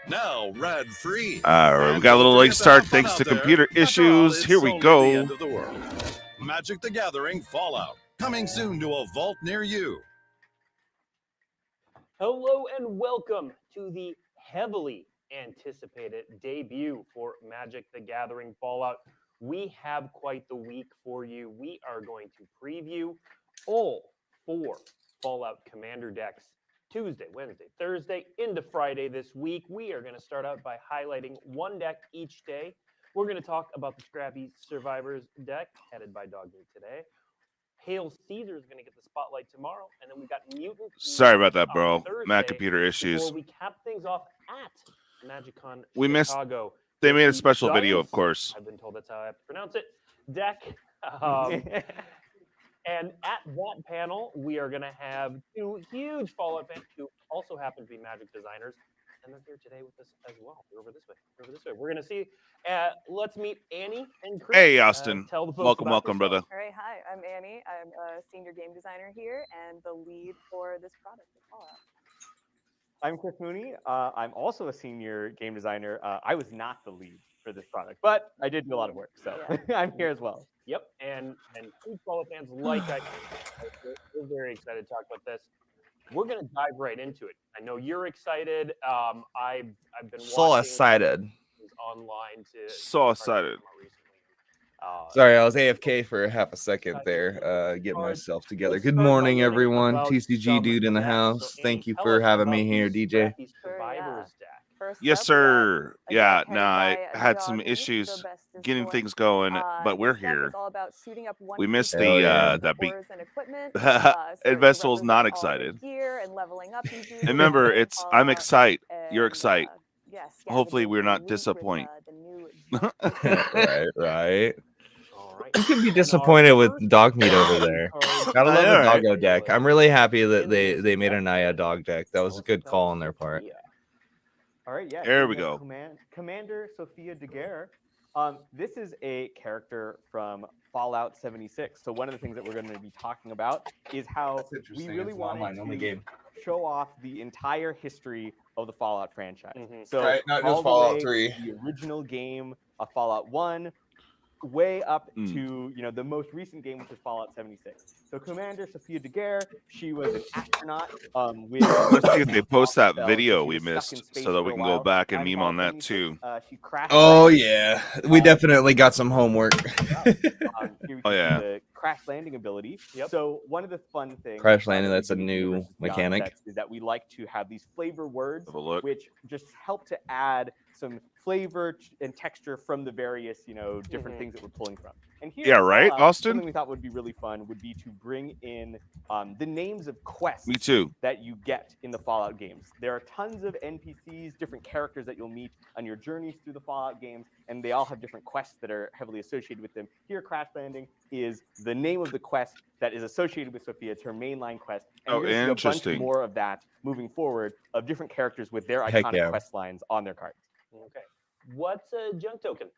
Now red-free. We got a little late start thanks to computer issues. Here we go. Magic the Gathering Fallout, coming soon to a vault near you. Hello and welcome to the heavily anticipated debut for Magic the Gathering Fallout. We have quite the week for you. We are going to preview all 4 Fallout Commander decks Tuesday, Wednesday, Thursday, into Friday this week. We are going to start out by highlighting one deck each day. We're going to talk about the Scrappy Survivors deck, headed by Dogmeat today. Hail Caesar is going to get the spotlight tomorrow, and then we got Mutant. Sorry about that, bro. Thursday, Mac computer issues. before we cap things off at MagicCon We missed. Chicago. They made a special video, of course. I've been told that's how I have to pronounce it. Deck. And at that panel, we are going to have 2 huge Fallout fans who also happen to be Magic designers, and they're here today with us as well. They're over this way. Over this way. We're going to see. Let's meet Annie and Kris. Hey, Austin. Tell the folks Welcome, about welcome, yourself. brother. All right, hi, I'm Annie. I'm a senior game designer here and the lead for this product, the Fallout. I'm Chris Mooney. I'm also a senior game designer. I was not the lead for this product, but I did do a lot of work, so Yeah. I'm here as well. Yep, and huge Fallout fans like I. We're very excited to talk about this. We're going to dive right into it. I know you're excited. I've been So watching excited. online to So excited. Sorry, I was AFK for half a second there, getting myself together. Good morning, everyone. TCG Dude in the house. Thank you for having me here, DJ. Yes, sir. Yeah, no, I had some issues getting things going, but we're here. We missed the that big. Investable's not excited. Remember, it's I'm excited. You're excited. Hopefully, we're not disappointed. Right. You can be disappointed with Dogmeat over there. Gotta love the doggo deck. I'm really happy that they made a Naya dog deck. That was a good call on their part. All right, yeah. There we go. Commander Sophia Daguerre. This is a character from Fallout 76. So one of the things that we're going to be talking about is how we really wanted to show off the entire history of the Fallout franchise. So Right, not just all the Fallout way 3. the original game of Fallout 1, way up to the most recent game, which is Fallout 76. So Commander Sophia Daguerre, she was an astronaut with. Let's see if they post that video we missed, so that we can go back and meme on that too. She crashed. Oh yeah, we definitely got some homework. Oh yeah. The crash landing ability. So one of the fun things. Crash landing, that's a new mechanic. Is that we like to have these flavor words, Have a look. which just help to add some flavor and texture from the various, different things that we're pulling from. And here, Yeah, right, Austin? Something we thought would be really fun would be to bring in the names of quests. Me too. That you get in the Fallout games. There are tons of NPCs, different characters that you'll meet on your journeys through the Fallout games, and they all have different quests that are heavily associated with them. Here, Crash Landing is the name of the quest that is associated with Sophia. It's her mainline quest. And Oh, you're gonna see a interesting. bunch more of that moving forward of different characters with their Heck iconic yeah. quest lines on their cards. Okay. What's a junk token?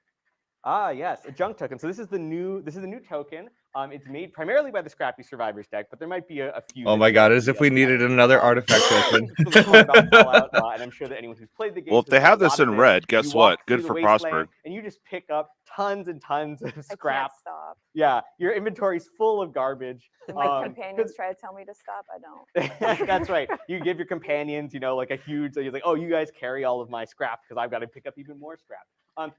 Yes, a junk token. So this is the new token. It's made primarily by the Scrappy Survivors deck, but there might be a few. Oh my god, as if we needed another artifact token. And I'm sure that anyone who's played the game. Well, if they have this in red, guess what? Good for Prosper. And you just pick up tons and tons of I scrap. can't stop. Yeah, your inventory's full of garbage. And my companions try to tell me to stop. I don't. That's right. You give your companions, like a huge. So you're like, oh, you guys carry all of my scrap because I've got to pick up even more scrap.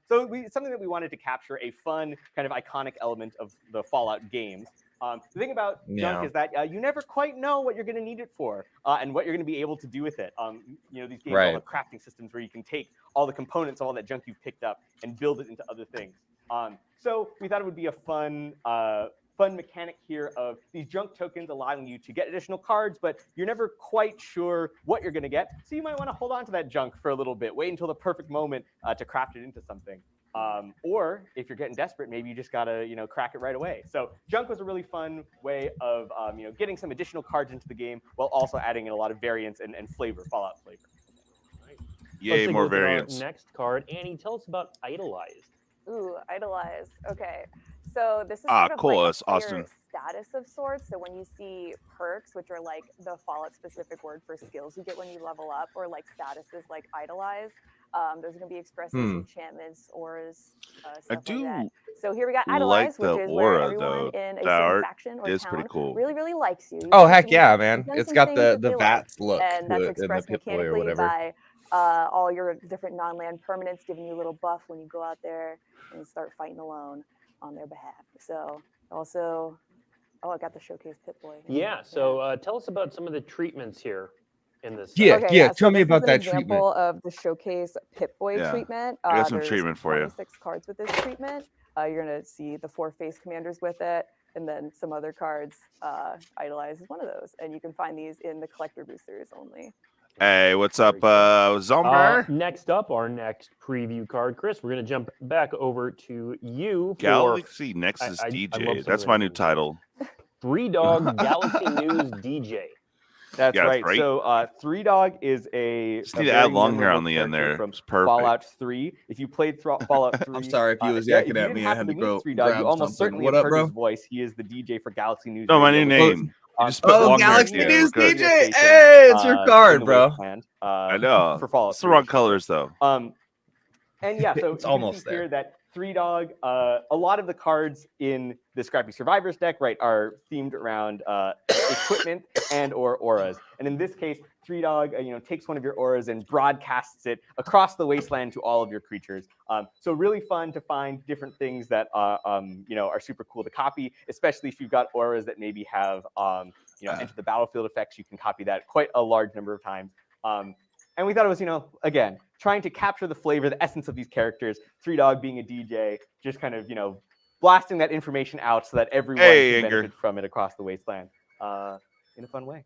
So something that we wanted to capture, a fun kind of iconic element of the Fallout games. The thing about junk is that you never quite know what you're going to need it for and what you're going to be able to do with it. These games all have crafting systems where you can take all the components of all that junk you've picked up and build it into other things. So we thought it would be a fun mechanic here of these junk tokens allowing you to get additional cards, but you're never quite sure what you're going to get. So you might want to hold on to that junk for a little bit, wait until the perfect moment to craft it into something. Or if you're getting desperate, maybe you just got to, crack it right away. So junk was a really fun way of, getting some additional cards into the game while also adding in a lot of variance and flavor, Fallout flavor. Right. Yay, more variants. Next card. Annie, tell us about Idolized. Ooh, Idolized. Okay. So this is sort of cool. like That's a player Austin. status of sorts. So when you see perks, which are like the Fallout specific word for skills you get when you level up, or like statuses like idolize, those are going to be expressed as enchantments, auras, stuff like that. So here we got idolize, the which is aura, where everyone though. in a The certain art faction or is town pretty cool. really likes you. You've Oh done heck some- yeah, you've man! done It's some got things the that they like, VATS look and to that's it in the expressed Pip-Boy or mechanically whatever. by all your different non-land permanents giving you a little buff when you go out there and start fighting alone on their behalf. So also, I got the showcase Pip-Boy. Yeah. So tell us about some of the treatments here in this. Yeah, Okay, yeah. so Tell me this is about an that example treatment. of the showcase Pip-Boy Yeah. treatment. I got some There's treatment for you. 26 cards with this treatment. You're gonna see the 4 face commanders with it, and then some other cards. Idolize is one of those, and you can find these in the collector boosters only. Hey, what's up, Zomber? Next up, our next preview card, Chris. We're going to jump back over to you for Galaxy Nexus I DJ. love some That's of my the new names. title. 3Dog Galaxy News DJ. That's Yeah, right. right. So 3Dog is a Just need to very add long hair memorable on the end character there. from It's perfect. Fallout 3. If you played Fallout 3, I'm sorry if he was yeah, yakking if you at didn't me. I happen had to meet go 3Dog, grab you almost something. certainly What have up, heard bro? his voice. He is the DJ for Galaxy News. No, my Radio, new which is, name. You just put Oh, long hair Galaxy here. News We're good. DJ. Hey, it's your in card, the bro. Wasteland, I know. for Fallout It's the 3, I wrong should say. colors, though. And yeah, so It's you almost can see there. here that 3Dog, a lot of the cards in the Scrappy Survivors deck, right, are themed around equipment and or auras. And in this case, 3Dog, takes one of your auras and broadcasts it across the wasteland to all of your creatures. So really fun to find different things that are super cool to copy, especially if you've got auras that maybe have enter the battlefield effects. You can copy that quite a large number of times. And we thought it was, again, trying to capture the flavor, the essence of these characters. 3Dog being a DJ, just kind of, blasting that information out so that everyone can benefit from it across the wasteland in a fun way.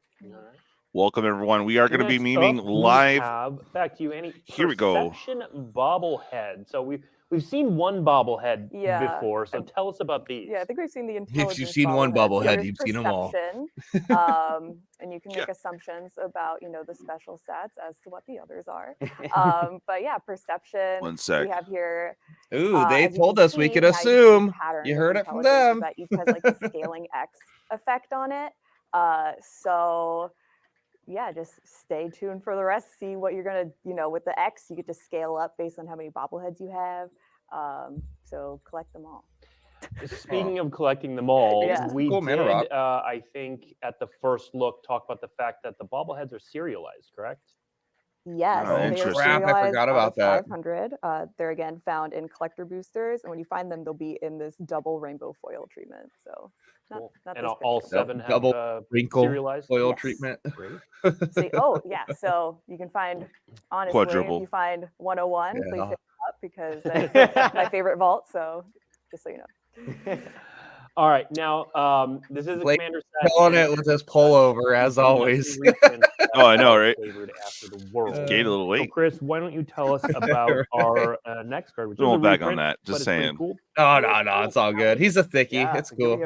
Welcome, everyone. We are going to be Next memeing up, live. Back to you, Annie. Here we go. Perception bobblehead. So we've seen one bobblehead before. So tell us about these. Yeah, I think we've seen the intelligence. If you've seen one bobblehead, you've seen them all. And you can make assumptions about the special stats as to what the others are. But yeah, perception. 1 sec. We have here. Ooh, they as you told can us we see, could now you see the assume. pattern You of heard it from intelligence, them. That each has like the scaling X effect on it. So yeah, just stay tuned for the rest. See what you're gonna, with the X, you get to scale up based on how many bobbleheads you have. So collect them all. Speaking of collecting them all, we Cool, did, Mana Rock. I think, at the first look, talk about the fact that the bobbleheads are serialized, correct? Yes, Oh, they are interesting. Crap, I serialized forgot out about of that. 500. They're again found in collector boosters, and when you find them, they'll be in this double rainbow foil treatment. So, Cool. not And this all picture. 7 have Double wrinkle serialized? foil Yes. treatment. Great. See, so you can find, honestly, Quadruple. if you find 101, Yeah. please hit it up because that's my favorite vault. So, just so you know. All right, now this is a Blake commander set. Killing it with this pullover, as always. Oh, I know, right? Favored after the world. Gate a little So, late. Chris, why don't you tell us about Right. our next card? Which is a Don't back on reprint, that. but Just it's pretty saying. Cool. Oh, no, it's all good. He's a thickie. Yeah, It's so here cool.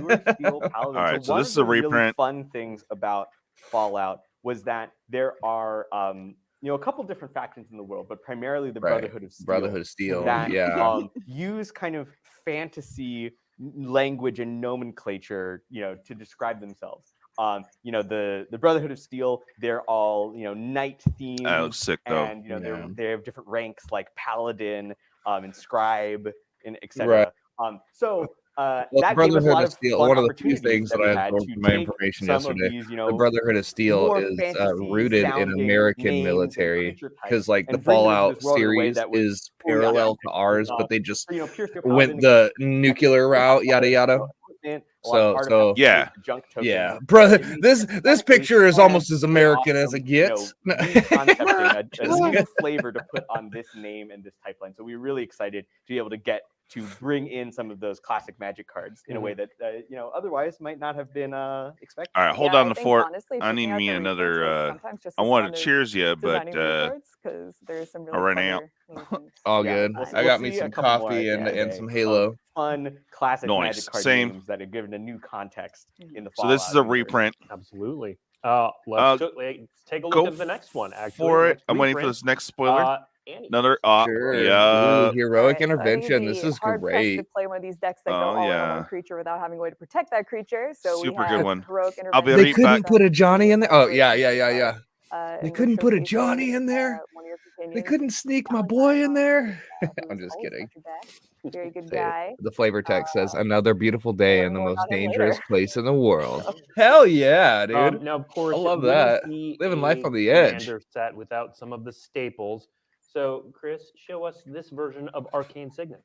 we have Pure Steel Paladin. All right, so one this of is a the really reprint. fun things about Fallout was that there are, a couple different factions in the world, but primarily the Right. Brotherhood of Steel. Brotherhood of Steel. That Yeah. use kind of fantasy language and nomenclature, to describe themselves. The Brotherhood of Steel, they're all, knight themed. That looks sick, though. And Yeah. they have different ranks like Paladin, and Scribe, and etc. Right. That the gave us a Brotherhood lot of of Steel, fun one of the few opportunities things that we I had absorbed to from my take information some yesterday. of these, The Brotherhood of Steel more is fantasy rooted in sounding American names and military creature types because, like, the and bring them into Fallout this world in a way series that was is parallel to ours, but they just Pure Steel went Paladin, the nuclear route, yada yada. equipment, a lot of So artifacts, yeah. junk tokens. Yeah, brother, It this aesthetically picture is fun, almost as really American as awesome, it gets. reconcepting a new flavor to put on this name and this type line. So we're really excited to be able to bring in some of those classic Magic cards in a way that otherwise might not have been expected. All right, hold Yeah, on I the think, fort. honestly, I need picking out me the another. reprints is sometimes just I as wanted fun to as cheers you, but designing reports, 'cause there's some really right clever now. little things. All Yeah, good. we'll I got see me a some couple more coffee at the end of the and day some of Halo. Fun classic Nice. Magic card Same. games that have given a new context in the So this is a Fallout universe. reprint. Absolutely. Uh, Let's take a look Go at the next one. Actually, for the it. next I'm waiting for reprint. this next spoiler. Annie. Another Sure. yeah. Ooh, heroic Alright, so I think it'd intervention. be This is hard pressed to great. play one of these decks that go Oh, all in on yeah. one creature without having a way to protect that creature. So Super we good have one. heroic I'll be intervention. They right couldn't back. put a Johnny in there. Oh, Essentially, yeah. They in which couldn't you're put a facing, Johnny in there. one of your They companions couldn't sneak my challenge boy in icon, there. who I'm is just always kidding. got your back. Very good Say it. guy. The flavor text says another beautiful We'll day learn in the more most about him dangerous later. place in the world. So, Hell yeah, dude. Now, of course, I it love wouldn't that. be Living life a on the edge. Commander set without some of the staples. So, Kris, show us this version of Arcane Signet.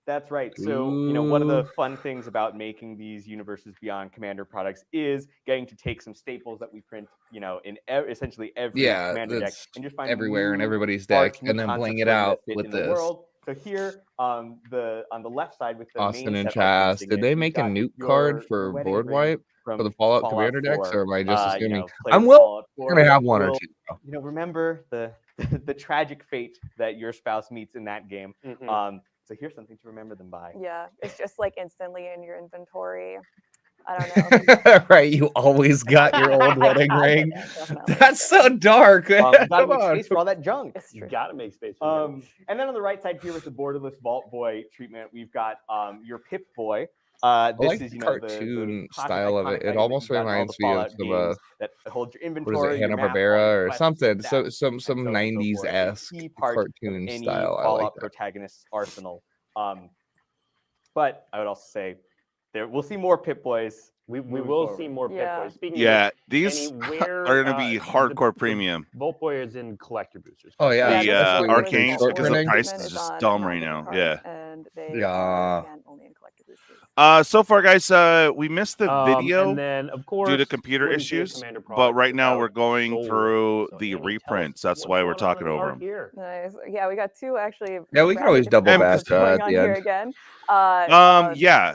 That's right. So, one of Ooh. the fun things about making these Universes Beyond Commander products is getting to take some staples that we print, in essentially every Yeah, Commander deck that's and just find everywhere in new everybody's arts, deck, new and then bling concepts it for them out that fit with in the this. world. So here, on the left side with the Austin main and set Arcane Chas, did Signet, they you've make a got nuke your card for wedding board ring wipe from for the Fallout Fallout Commander decks, 4. or am I just assuming? Players I'm of will. Fallout We're gonna 4 have one or will, two. remember the the tragic fate that your spouse meets in that game. So here's something to remember them by. yeah, it's just like instantly in your inventory. I don't know. Right, you always got your old wedding I get ring. that, definitely. That's so dark. Man. Gotta Come make on. space for all that junk. It's You true. got to make space for them. And then on the right side here with the borderless Vault Boy treatment, we've got your Pip Boy. I This like is the the cartoon classic, style of iconic it. It item almost that you've got in all reminds the me of Fallout some games that hold your what is inventory, it, your Hanna map, all Barbera your or quests, something. stats, Some and so on and so 90s forth. It's esque a key part cartoon of any style. I Fallout like that. protagonist's arsenal. But I would also say we'll see more Pip Boys. We moving will forward. see more Pip Yeah. Boys. Speaking Yeah, of these which, Annie, where are gonna be hardcore the premium. Vault Boy is in collector boosters. Oh yeah, The this especially borderless with some arcanes, short because the printing. price treatment is just on dumb right magic now. cards, Yeah. and they Yeah. are again only in collector boosters. So far, guys, we missed the video and then, of course, due to computer wouldn't be a issues, Commander but product right now without we're going Soul through Ring. So, the Annie, tell us reprints. That's what's why we're going on talking in the over art them. here. Nice. Yeah, we got two actually. Yeah, we can rather always different double items back going at on the here end. again.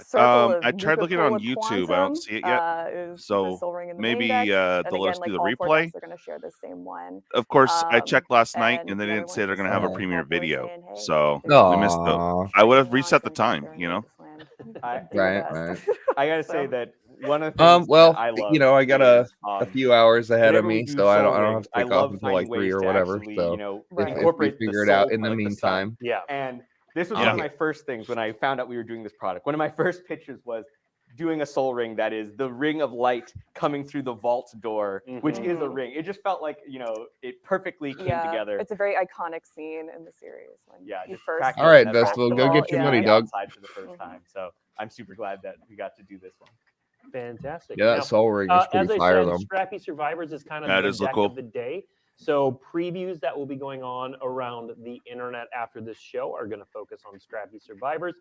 Circle of I tried looking on Nuka-Cola YouTube. I Quantum, don't see it yet. Is the So Soul Ring in the maybe main deck. And they'll let again, us like do the all four replay. decks are going to share the same one. Of course, I checked last night, And and they the other didn't say one's they're just going to have a like premiere Vault Boy video. saying, hey, So there's we missed the. Aw. I would have something reset the awesome out time, there you in know. this land. I- You're the Right, best. I gotta So- say that one of the things Well, that I love, I got a is, few hours ahead of whenever we me, do so I Soul don't have Ring, to I take off love until like finding 3 ways or to whatever. actually, So Right. if we incorporate the figure it soul out in the like the sun. meantime, Yeah. And this was Yeah. one of my first things when I found out we were doing this product. One of my first pictures was doing a soul ring that is the ring of light coming through the vault door, which is a Mhm. ring. It just felt like, it perfectly came Yeah, together. it's a very iconic scene in the series when Yeah, you just first. cracked All right, open that vault Investable, door go Well, get your yeah. money, and dog. outside for the first Mhm. time. So I'm super glad that we got to do this one. Fantastic. Yeah, Now, that Soul Ring is as pretty I fire said, though. Scrappy Survivors is kind of That the does look deck cool. of the day. So previews that will be going on around the internet after this show are going to focus on Scrappy Survivors.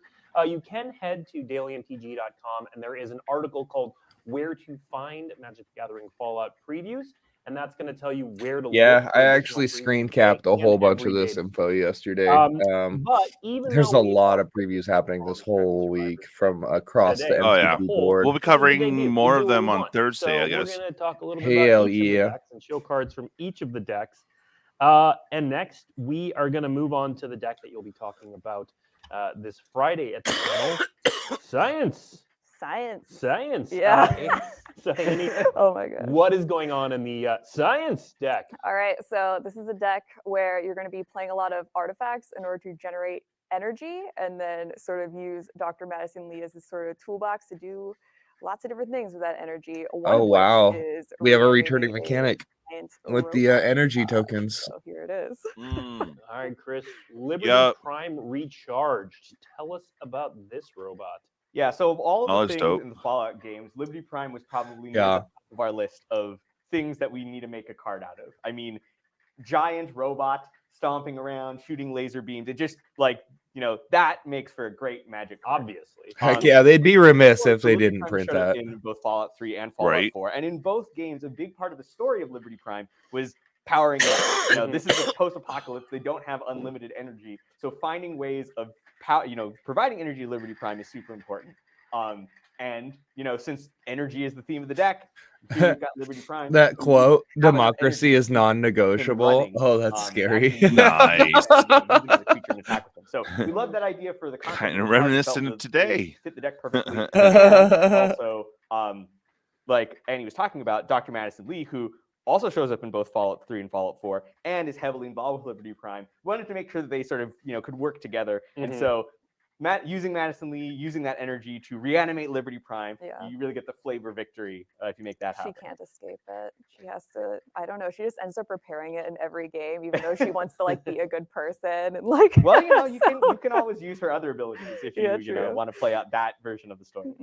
You can head to dailymtg.com, and there is an article called "Where to Find Magic the Gathering Fallout Previews," and that's going to tell you where to Yeah, look. for I additional actually previews screen today capped a and whole bunch of every this day. info yesterday. But even There's though a we lot are of previews happening this focusing on whole Scrappy week Survivors from across today the Oh, as a yeah. MTG whole, board. We'll be this is the covering debut. more We of do what them we on want. Thursday, So I guess. we're going to talk a little bit Hell about each of yeah. the decks and show cards from each of the decks. And next, we are going to move on to the deck that you'll be talking about this Friday at the panel. Science. Yeah. So, Annie, Oh my god. what is going on in the science deck? All right, so this is a deck where you're going to be playing a lot of artifacts in order to generate energy, and then sort of use Dr. Madison Lee as a sort of toolbox to do lots of different things with that energy. One Oh of which wow, is we have a returning returning a mechanic science with the robot. energy tokens. So here it is. Mm. All right, Kris. Liberty Yep. Prime Recharged. Tell us about this robot. Yeah, so of all of Oh, the it's things dope. in the Fallout games, Liberty Prime was probably near Yeah. the top of our list of things that we need to make a card out of. I mean, giant robot stomping around, shooting laser beams. It just that makes for a great Magic card. Obviously. Heck yeah, they'd be remiss So if they Liberty didn't Prime print showed up that. in both Fallout 3 and Fallout Right. 4. And in both games, a big part of the story of Liberty Prime was powering it up. This is a post-apocalypse. They don't have unlimited energy. So finding ways of providing energy to Liberty Prime is super important. And since energy is the theme of the deck, here we've got Liberty Prime. That quote, have enough democracy energy is to non-negotiable. running, Oh, that's and scary. actually Nice. using the creature and attack with them. So we love that idea for the concept. Kind of of the card. We felt reminiscent of it today. fit the deck perfectly. And also, like Annie was talking about, Dr. Madison Lee, who also shows up in both Fallout 3 and Fallout 4, and is heavily involved with Liberty Prime. We wanted to make sure that they sort of, could work together. And so using Madison Lee, using that energy to reanimate Liberty Prime, you really get the flavor victory if you make that happen. She can't escape it. She has to, I don't know, she just ends up repairing it in every game, even though she wants to like be a good person and like. Well, you can always use her other abilities if you want to play out that version of the story.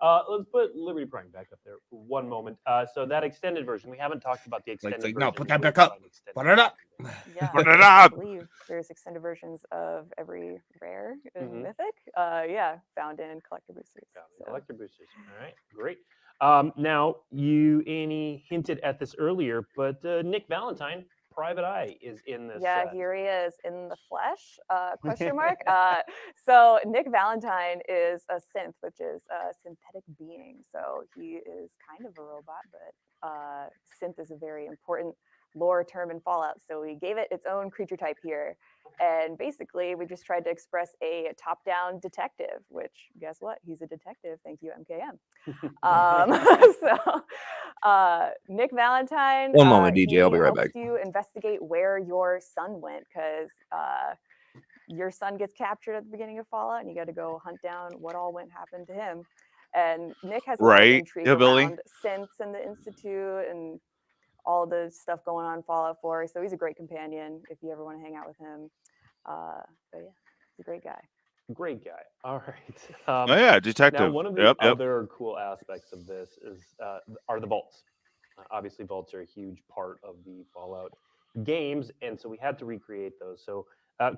Let's put Liberty Prime back up there for one moment. So that extended version, we haven't talked about the extended version. No, put that back up. Put it up. Yeah, put it up. I believe there's extended versions of every rare in Mythic. Found in collector boosters. Collector boosters. All right, great. Now Annie hinted at this earlier, but Nick Valentine, Private Eye, is in this. Yeah, here he is in the flesh, question mark. So Nick Valentine is a synth, which is a synthetic being. So he is kind of a robot, but synth is a very important lore term in Fallout. So we gave it its own creature type here. And basically, we just tried to express a top-down detective, which, guess what? He's a detective. Thank you, MKM. Nick Valentine. One moment, DJ. I'll be right back. You investigate where your son went, because your son gets captured at the beginning of Fallout, and you got to go hunt down what all happened to him. And Nick has a lot of intrigue around synths and the Institute and all the stuff going on in Fallout 4. So he's a great companion if you ever want to hang out with him. But yeah, he's a great guy. Great guy. All right. Detective. Now, one of the other cool aspects of this are the vaults. Obviously, vaults are a huge part of the Fallout games, and so we had to recreate those. So,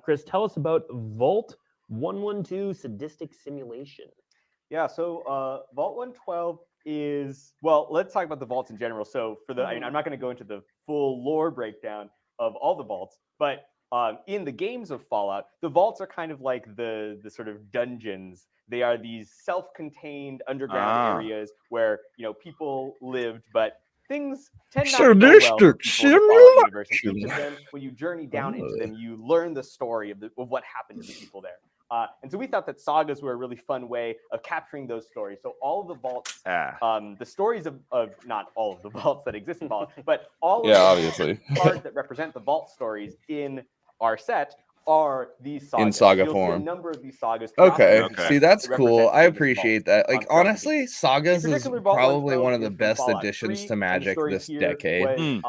Kris, tell us about Vault 112 Sadistic Simulation. Yeah, so Vault 112 is, well, let's talk about the vaults in general. So I'm not going to go into the full lore breakdown of all the vaults, but in the games of Fallout, the vaults are kind of like the sort of dungeons. They are these self-contained underground areas where people lived, but things tend not to go well for people in the Fallout universe. And each of them, when you journey down into them, you learn the story of what happened to the people there. And so we thought that sagas were a really fun way of capturing those stories. So all of the vaults, the stories of not all of the vaults that exist in Fallout, but all of the cards that represent the vault stories in our set are these sagas. In saga You'll form. See a number of these sagas. Okay. See, that's cool. I appreciate that. Like, honestly, sagas is probably one of the best additions to Magic this decade.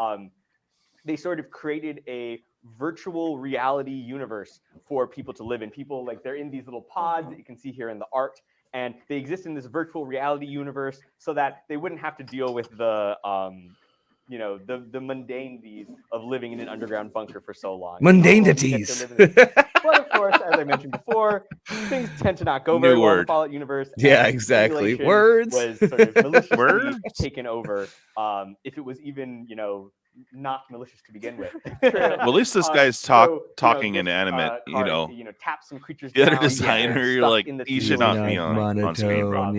They sort of created a virtual reality universe for people to live in. People, like, they're in these little pods that you can see here in the art, and they exist in this virtual reality universe so that they wouldn't have to deal with the the mundanities of living in an underground bunker for so long. Mundanities. But of course, as I mentioned before, things tend to not go very well in the Fallout universe. Yeah, exactly. Words was sort of maliciously taken over. If it was even, not malicious to begin with. Well, at least this guy's talking inanimate, tap some creatures. The other designer, you're like, he should not be on screen, bro.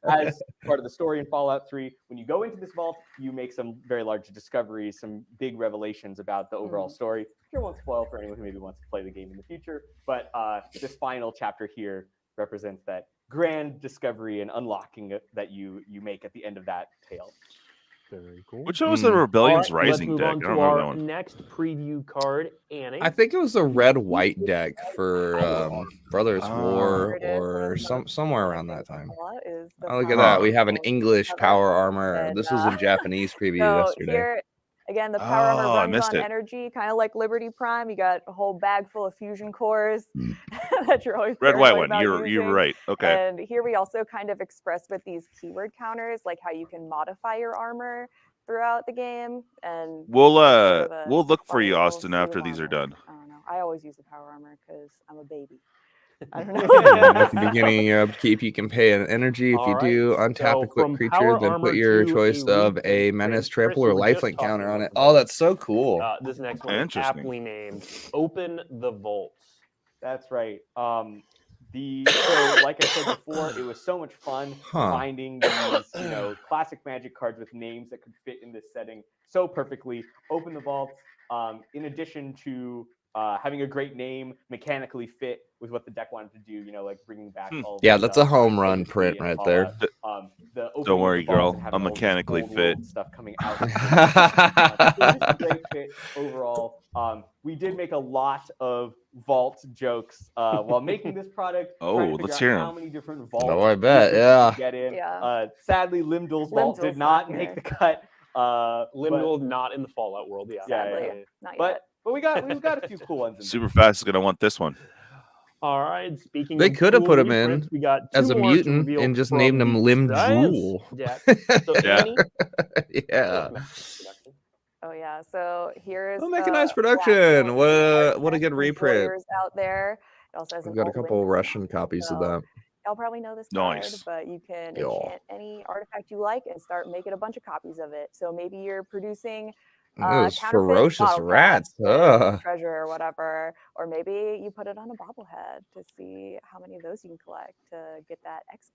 As part of the story in Fallout 3, when you go into this vault, you make some very large discoveries, some big revelations about the overall story. Here won't spoil for anyone who maybe wants to play the game in the future, but this final chapter here represents that grand discovery and unlocking that you make at the end of that tale. Very cool. Which was the Rebellion's Rising let's move deck? on to our next preview card, Annie. I think it was a red-white deck for Brothers War or somewhere around that time. Oh, look at that. We have an English power armor. This was a Japanese preview yesterday. Here, again, the power armor runs on energy, kind of like Liberty Prime. You got a whole bag full of fusion cores that you're always red, white one. You're right. Okay. And here we also kind of express with these keyword counters, like how you can modify your armor throughout the game. And we'll look for you, Austin, after these are done. I don't know. I always use the power armor because I'm a baby. I don't know. At the beginning of upkeep, you can pay an energy. If you do untap a quick creature, then put your choice of a menace, trample, or lifelink counter on it. Oh, that's so cool. This next one is aptly named Open the Vaults. That's right. So like I said before, it was so much fun finding these, classic Magic cards with names that could fit in this setting so perfectly. Open the Vaults in addition to having a great name, mechanically fit with what the deck wanted to do, you know, like bringing back all. Yeah, that's a home run print right there. Don't worry, girl. I'm mechanically fit. Stuff coming out. A great fit overall. We did make a lot of vault jokes while making this product. Oh, let's hear how them. many different vaults. Oh, I bet. Yeah. Get in. Yeah. Sadly, Limdol's vault did not make the cut. Limdol not in the Fallout world. Yeah. Sadly, not But yet. we've got a few cool ones. Super Fast is gonna want this one. All right. Speaking, They of could have cool put him reprints, in we got as two a more to mutant reveal and just from named him the Lim Science Drool. deck. So Yeah. Annie, Yeah. Oh yeah. So here's We'll make a the nice black production. gold What a card good deck for reprint. players out there. It also has We've an got a alt couple win Russian design, copies of so that. y'all probably know this card, Nice. but you can Yeah. enchant any artifact you like and start making a bunch of copies of it. So maybe you're producing Those counterfeit ferocious bottle rats. caps with treasure or whatever, or maybe you put it on a bobblehead to see how many of those you can collect to get that X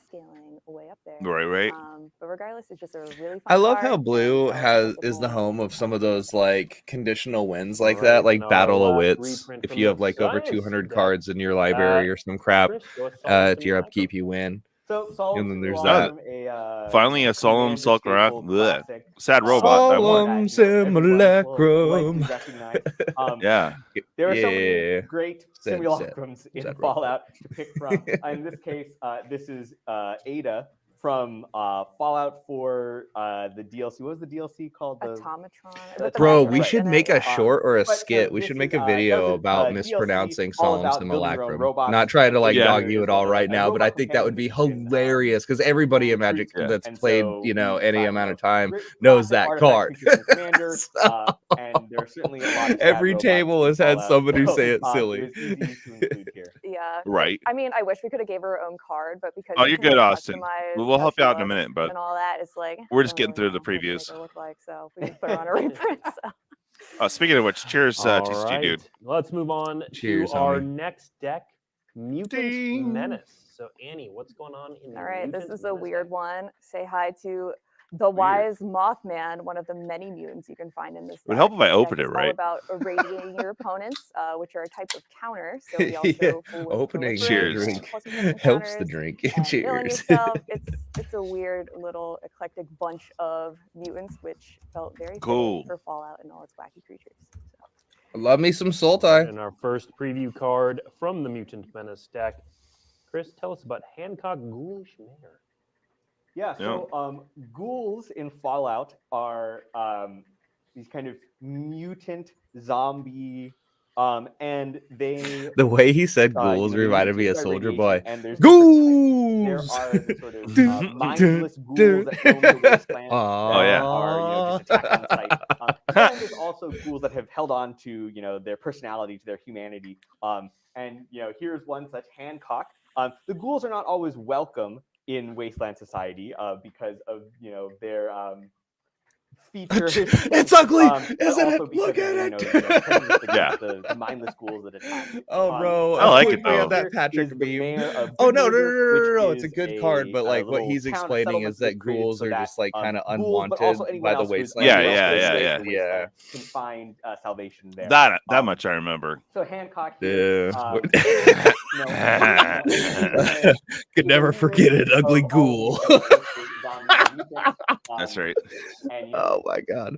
scaling way up there. Right. But regardless, it's just a really fun I love card, how Blue and is the home of some of multiple those like conditional wins like All that, right, like now Battle our of last Wits. reprint If from you the have like over Science 200 deck. cards in your library or some crap, Chris, go solid if you're some upkeep, you win. So And then there's Solomon, Finally, a solemn Commander Sulcra. staple classic. Sad robot. That Solemn one. simulacrum. Yeah. There are so many Yeah. great Sad simulacrums in robot. Fallout to pick from. In this case, this is Ada from Fallout for the DLC. What was the DLC called? Automatron. Bro, we Right. should make a short or a But so skit. We this should make is, a video that was about DLC mispronouncing all solemn about building your own simulacrum. robots Not try to like Yeah. dog you at all There's right a now, but I robot think that would be companion that you can, hilarious because everybody in Magic Yeah. that's And played, so you know, we any find, amount you of time know, knows classic that card. artifact features in Commander, So, and there's certainly a lot of sad every robots table in has had Fallout, somebody so, say it It silly. was easy to include here. Yeah. Right. I mean, I wish we could have gave her her own card, but because Oh, you you're can, good, like, Austin. customize We'll how help she you out in a looks minute, but and all that, it's like we're just I getting don't through really the know what to make previews. her look like, so we just put her on a reprint. So. Speaking of which, cheers, All TCG right. Dude. Let's move on Cheers, to our homie. next deck, Mutant Ding. Menace. So Annie, what's going on in the All right, this Mutant is a Menace weird deck? one. Say hi to the Weird. Wise Mothman, one of the many mutants you can find in this It would deck. help if I This opened deck it is right. all about irradiating your opponents, which are a type of counter. So we also Yeah, fool with opening proliferate, Cheers. the drink plus we have some helps the counters, drink. and killing Cheers. yourself. It's a weird little eclectic bunch of mutants, which felt very Cool. fitting for Fallout and all its wacky creatures. So. Love me some Sultai. And our first preview card from the Mutant Menace deck. Chris, tell us about Hancock Ghoulish Mare. Yeah, so ghouls in Fallout are these kind of mutant zombie, and they The way he said you ghouls know, they reminded me mutate of by Soldier radiation, Boy. and there's different Ghouls! types. There are the sort of mindless ghouls that roam the wasteland Oh, yeah. that are, you know, just attack on sight. And there's also ghouls that have held on to, you know, their personality, to their humanity. And you know, here's one such, Hancock. The ghouls are not always welcome in Wasteland society because of, you know, their features. It's ugly, but isn't also it? because Look they're, at you know, it. prejudice against Yeah. the mindless ghouls that attack. Oh, bro. I like it, We have though. that Patrick Is the meme. mayor of Oh, no. Goodnigger, which It's a is good card, but like what little he's town, a explaining settlement is that was created ghouls so are that, just like kind of ghouls, but unwanted also anyone by the else who's wasteland. Yeah, unwelcome in yeah. the Yeah. wasteland can find salvation there. That Um, much I remember. So Hancock Yeah. here, Could never forget an ugly ghoul. That's right. And, you know, Oh my god.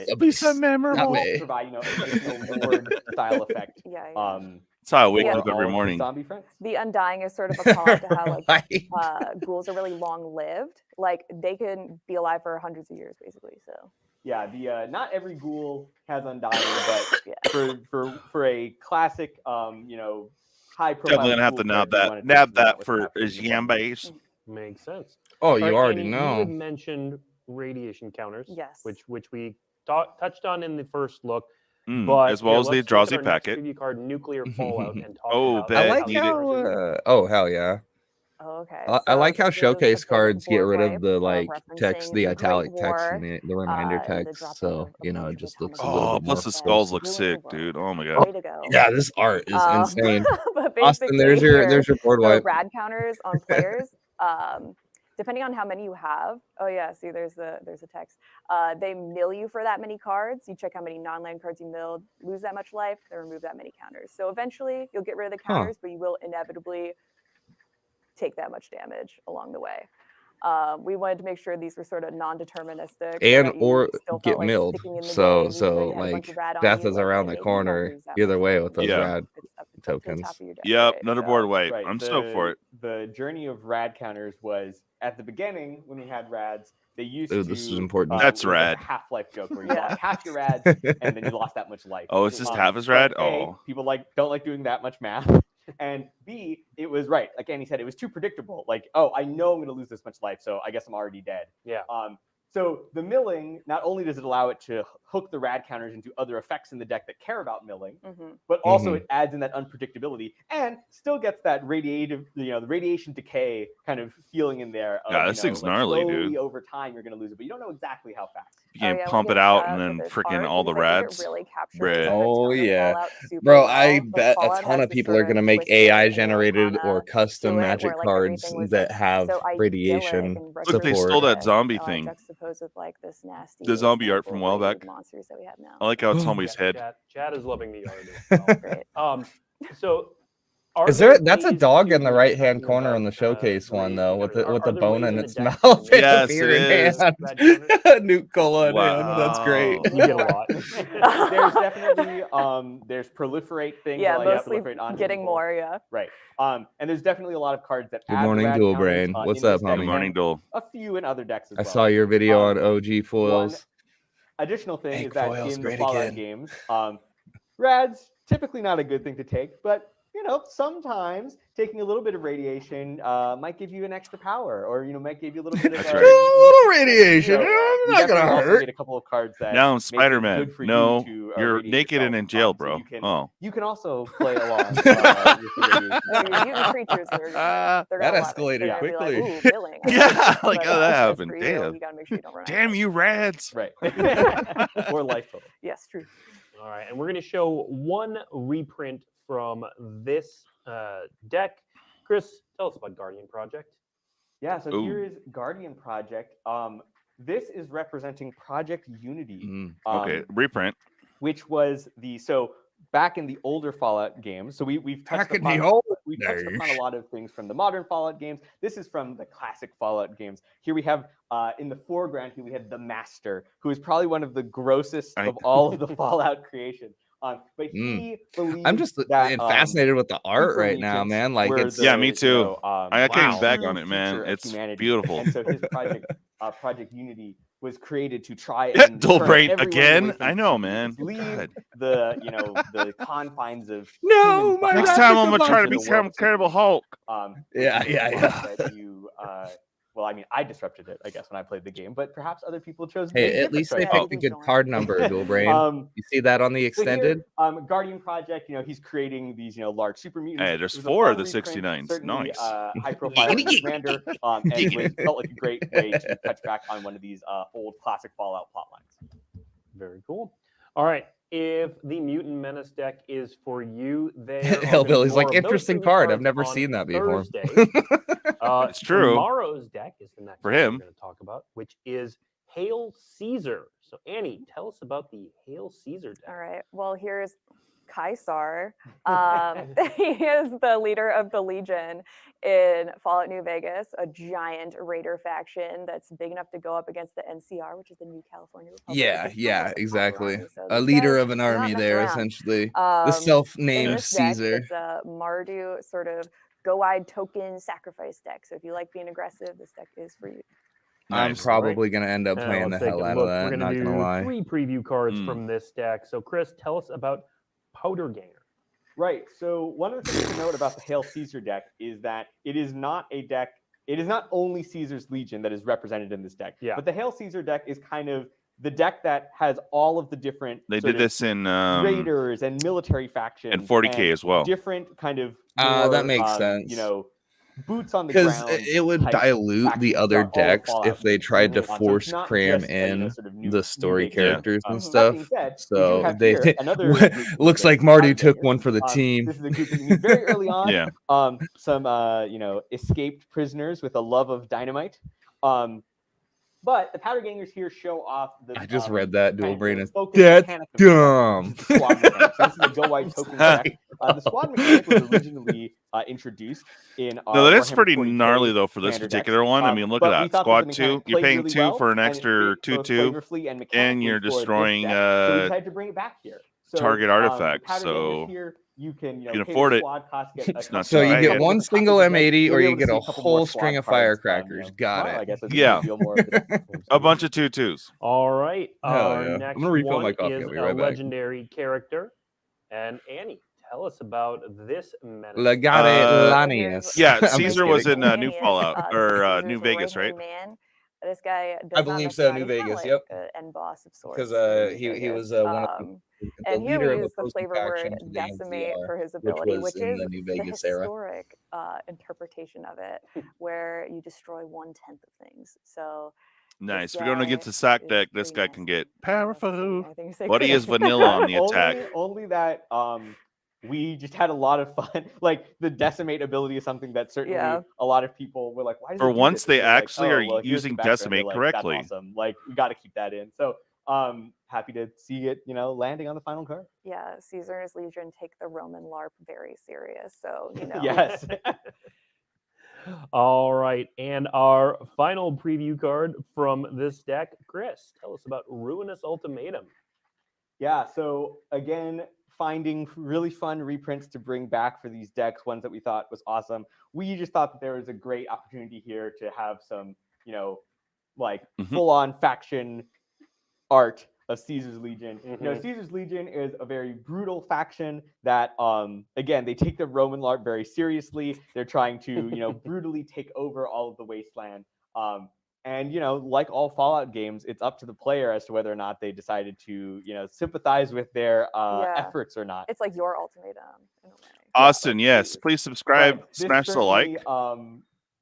It'll be so Not memorable. me. provide, you know, additional ward style effect. Yeah. That's how I wake Yeah. up every morning. Zombie friends. The Undying is sort of a call out to how like Right. ghouls are really long lived. Like they can be alive for hundreds of years, basically. So Yeah, the not every ghoul has Undying, but yeah. for a classic, you know, high profile. Definitely gonna have to ghoul nab character, we that. wanted to Nab see that was for captured his in the yam book. base. Makes sense. Oh, All you right, already Annie, know. You had mentioned radiation counters. Yes. Which we touched on in the first look. But as well as the let's look at Drowsy our next packet. Preview card, Nuclear Fallout, and talk Oh, about bet. I how like Need it. how. Oh hell yeah. Oh, okay. I like how this is a showcase basic cards get board rid wipe, of the like text, referencing the Great italic text, War, and the reminder and the text. drop So of you know, bunch it of just looks a atomic little Oh, bit more. plus the bombs skulls and look ruin sick, the dude. world. Oh my god. Way to go. Yeah, this art is insane. But Austin, basically there's your here, board the wipe. rad counters on players. depending on how many you have. Oh yeah, see, there's a text. They mill you for that many cards. You check how many non-land cards you milled, lose that much life, they remove that many counters. So eventually you'll get rid of the counters, but you will inevitably take that much damage along the way. We wanted to make sure these were sort of non-deterministic, and so or still get felt like milled. sticking in the So game, like death is around the corner either way with those rad tokens. Yep, another board wipe. I'm stoked for it. The journey of rad counters was at the beginning when we had rads. They used to. This is important. That's rad. Half-life joke where you lost half your rads and then you lost that much life. Oh, it's just half as rad. A, people don't like doing that much math. And B, it was right. Like Annie said, it was too predictable. Like, oh, I know I'm going to lose this much life, so I guess I'm already dead. Yeah. So the milling, not only does it allow it to hook the rad counters into other effects in the deck that care about milling, but also it adds in that unpredictability and still gets that the radiation decay kind of feeling in there. Yeah, this thing's gnarly, dude. Over time, you're going to lose it, but you don't know exactly how fast. You can pump it out and then freaking all the rads. Oh yeah, bro! I bet a ton of people are gonna make AI generated or custom Magic cards that have radiation Look, they stole that zombie thing. With like this nasty The zombie art from a while back. Monsters that we have now. I like how it's zombie's head. Chad is loving the art. So is there? That's a dog in the right hand corner on the showcase one though, with the bone in its mouth. Yes, it is. Nuke Cola in hand. That's great. You get a lot. There's definitely there's proliferate things. Yeah, like mostly proliferate on getting more. Yeah. Right. And there's definitely a lot of cards that. Good morning, Dual Brain. What's up, homie? Good morning, Dual. A few in other decks as well. I saw your video on OG foils. Additional thing is that in the Fallout games, rads typically not a good thing to take, but sometimes taking a little bit of radiation might give you an extra power, or might give you a little bit of That's right. A little radiation. Not gonna hurt. Get a couple of cards that now I'm Spider-Man. No, you're naked and in jail, bro. You can also play along. Mutant creatures that escalated quickly. Like, yeah, like how that happened. Damn. You gotta make sure you don't run Damn you, rads. Right. Or life total. Yes, true. All right, and we're going to show one reprint from this deck. Kris, tell us about Guardian Project. Yeah, so here is Guardian Project. This is representing Project Unity. Okay, reprint. Which was back in the older Fallout games. So we've touched upon a lot of things from the modern Fallout games. This is from the classic Fallout games. Here we have in the foreground we have the Master, who is probably one of the grossest of all of the Fallout creation. But he I'm just fascinated with the art right now, man. Like it's me too. I came back on it, man. It's beautiful. And so his Project Unity was created to try and Dual Brain again. I know, man. Leave the confines of next time I'm gonna try to become Incredible Hulk. Well, I mean, I disrupted it, I guess, when I played the game, but perhaps other people chose. Hey, at least they picked a good card number, Dual Brain. You see that on the extended? So here, Guardian Project, he's creating these, large super mutants. Hey, there's 4 of the 69s. Nice. High-profile commander, and it felt like a great way to touch back on one of these old classic Fallout plot lines. Very cool. All right. If the Mutant Menace deck is for you, Hellbilly's like, interesting card. I've never seen that before. It's true. Tomorrow's deck is the next for one him we're going to talk about, which is Hail Caesar. So Annie, tell us about the Hail Caesar deck. All right. Well, here's Kaisar. He is the leader of the Legion in Fallout New Vegas, a giant raider faction that's big enough to go up against the NCR, which is the New California Republic. Yeah, exactly. A leader of an army there, essentially. The self-named Caesar. It's a Mardu sort of go-wide token sacrifice deck. So if you like being aggressive, this deck is for you. I'm probably going to end up playing the hell out of that. We're not going to lie. 3 preview cards from this deck. So Kris, tell us about Powder Ganger. Right. So one of the things to note about the Hail Caesar deck is that it is not a deck. It is not only Caesar's Legion that is represented in this deck. Yeah. But the Hail Caesar deck is kind of the deck that has all of the different. They did this in raiders and military factions and 40K as well. Different kind of. That makes sense. boots on the Because ground. it would type dilute the factions other throughout all of decks Fallout. if they tried to So force it's not cram just a, in sort of new the story Vegas game. characters and That stuff. being said, we do So have they here another group of looks Vegas like Marty card took players. one for the team. This is a group that we meet very early on. Yeah. Some escaped prisoners with a love of dynamite. But the powder gangers here show off the. I just read that dual brain is focus that's mechanic of the dumb. squad mechanic. So this is a go white token deck. The squad mechanic was originally introduced in. No, that is Warhammer pretty 40K gnarly though for this standard particular decks. one. I mean, look But at we that thought squad this mechanic 2. You're played paying really 2 well, for an and extra it fit both 2/2, flavorfully and and you're mechanically for this destroying deck. So we decided to bring it back here. So, target the artifact. powder So gangers here, you can you can pay afford the it. squad cost, get a It's couple not So too you bad. get one single M80, or you get a couple more whole squad string of cards, firecrackers. Got tomorrow, I it. guess, as we Yeah. reveal more of the deck. A bunch of 2/2s. All right. Hell Our yeah. I'm next gonna refill my one coffee. is I'll be a right back. legendary character. And Annie, tell us about this medicine. Legare Lanius. Yeah, I'm Caesar just was kidding. in New Fallout or New Caesar's Vegas, right? right-hand man. This guy does I believe so, New Vegas, yep. End boss of sorts. Because in he Vegas. was one of the and here leader we of use the opposing flavor word faction to the decimate NCR, for his ability, was which in is the New the Vegas era. historic interpretation of it, where you destroy 1/10 of things. So Nice. this We're going to guy get to sack is deck. This pretty guy can nasty. get I don't know if powerful. there's anything to say Buddy is critical. vanilla on the attack. Only that we just had a lot of fun. Like the decimate ability is something that certainly a lot of people were like, why does For it do once, this? they And it's actually like, are oh, well, here's the using background. decimate They're like, correctly. That's awesome. Like we got to keep that in. So happy to see it, landing on the final card. Yeah, Caesar and his legion take the Roman LARP very serious. So Yes. All right. And our final preview card from this deck, Kris, tell us about Ruinous Ultimatum. Yeah, so again, finding really fun reprints to bring back for these decks, ones that we thought was awesome. We just thought that there was a great opportunity here to have some, full-on faction art of Caesar's Legion. Caesar's Legion is a very brutal faction that, again, they take the Roman LARP very seriously. They're trying to, brutally take over all of the wasteland. And, like all Fallout games, it's up to the player as to whether or not they decided to, sympathize with their efforts or not. It's like your ultimatum in a way. Austin, yes. Please subscribe, smash the like.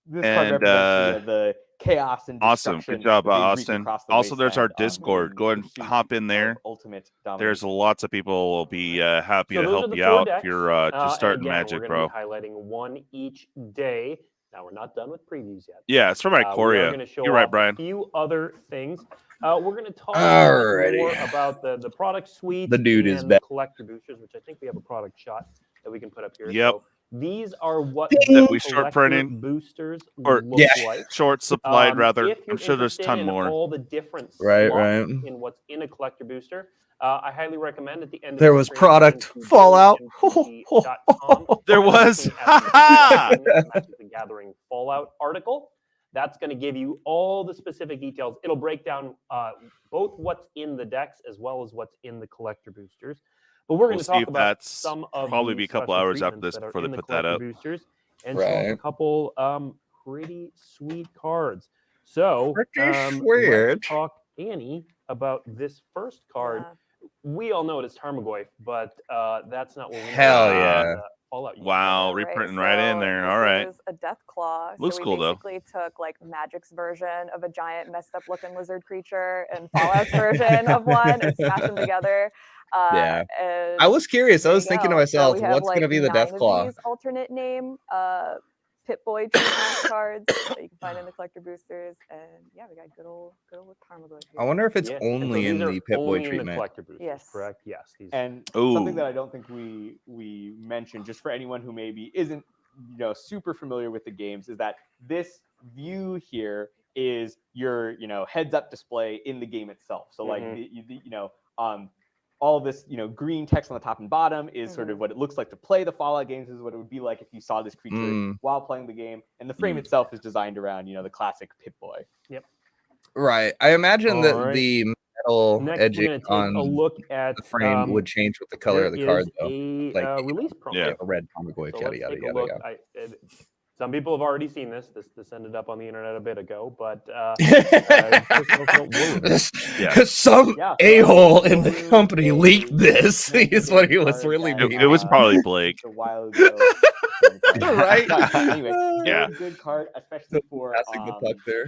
This card represents the chaos and awesome. destruction. Good job, that they wreak Austin. across the Also, there's our wasteland, Discord. Go ahead and hop in there. Ultimate There's domination. lots of people will be happy to those are help the you 4 out decks. if you're just starting and again, Magic, we're bro. gonna be highlighting one each day. Now, we're not done with previews yet. Yeah, it's from We are Ikoria. gonna show You're right, off Brian. A few other things. We're going to talk a little bit more about the product suite. The dude and is back. Collector boosters, which I think we have a product shot that we can put up here. Yep. So these are what That we collector short printed boosters or look like. short supplied rather. If you're I'm sure there's a interested ton in more. all the different Right. slots in what's in a collector booster, I highly recommend at the end. There of the was stream, product go to Fallout. WeeklyMTG.com. There was. Magic the Gathering Fallout article. That's going to give you all the specific details. It'll break down both what's in the decks as well as what's in the collector boosters. But we're going to talk about some of probably the be a couple special hours after treatments this that are before they in the put that collector up. boosters and show off a couple pretty sweet cards. So let's talk, Annie, about this first card. We all know it as Tarmogoyf, but that's not what we Hell yeah. Fallout. Wow, reprinting right in there. All right. This is a Death Claw. Looks so we cool, though. basically took like Magic's version of a giant messed up looking lizard creature and Fallout's version of one and smashed them together. Yeah. I was curious. I was thinking to myself, so what's going to be the Death Claw? These alternate name Pip-Boy treatment cards that you can find in the collector boosters, and yeah, we got good old Tarmogoyf. I wonder if it's only in the Pip-Boy in treatment. The collector boosters, yes, correct. Yes, and something that I don't think we mentioned, just for anyone who maybe isn't super familiar with the games, is that this view here is your heads up display in the game itself. So like all of this, green text on the top and bottom is sort of what it looks like to play the Fallout games. This is what it would be like if you saw this creature while playing the game. And the frame itself is designed around, the classic Pip-Boy. Yep. Right. I imagine that the metal edging on a look at the frame would change with the color of the card, though. A like release promo. a red Tarmogoyf, yada, yada, yada. It's some people have already seen this. This ended up on the internet a bit ago, but some a-hole in the company leaked this. Is what he was really meaning. It was probably Blake. A while ago. Right? Anyway, Yeah. very good card, especially for passing the puck there.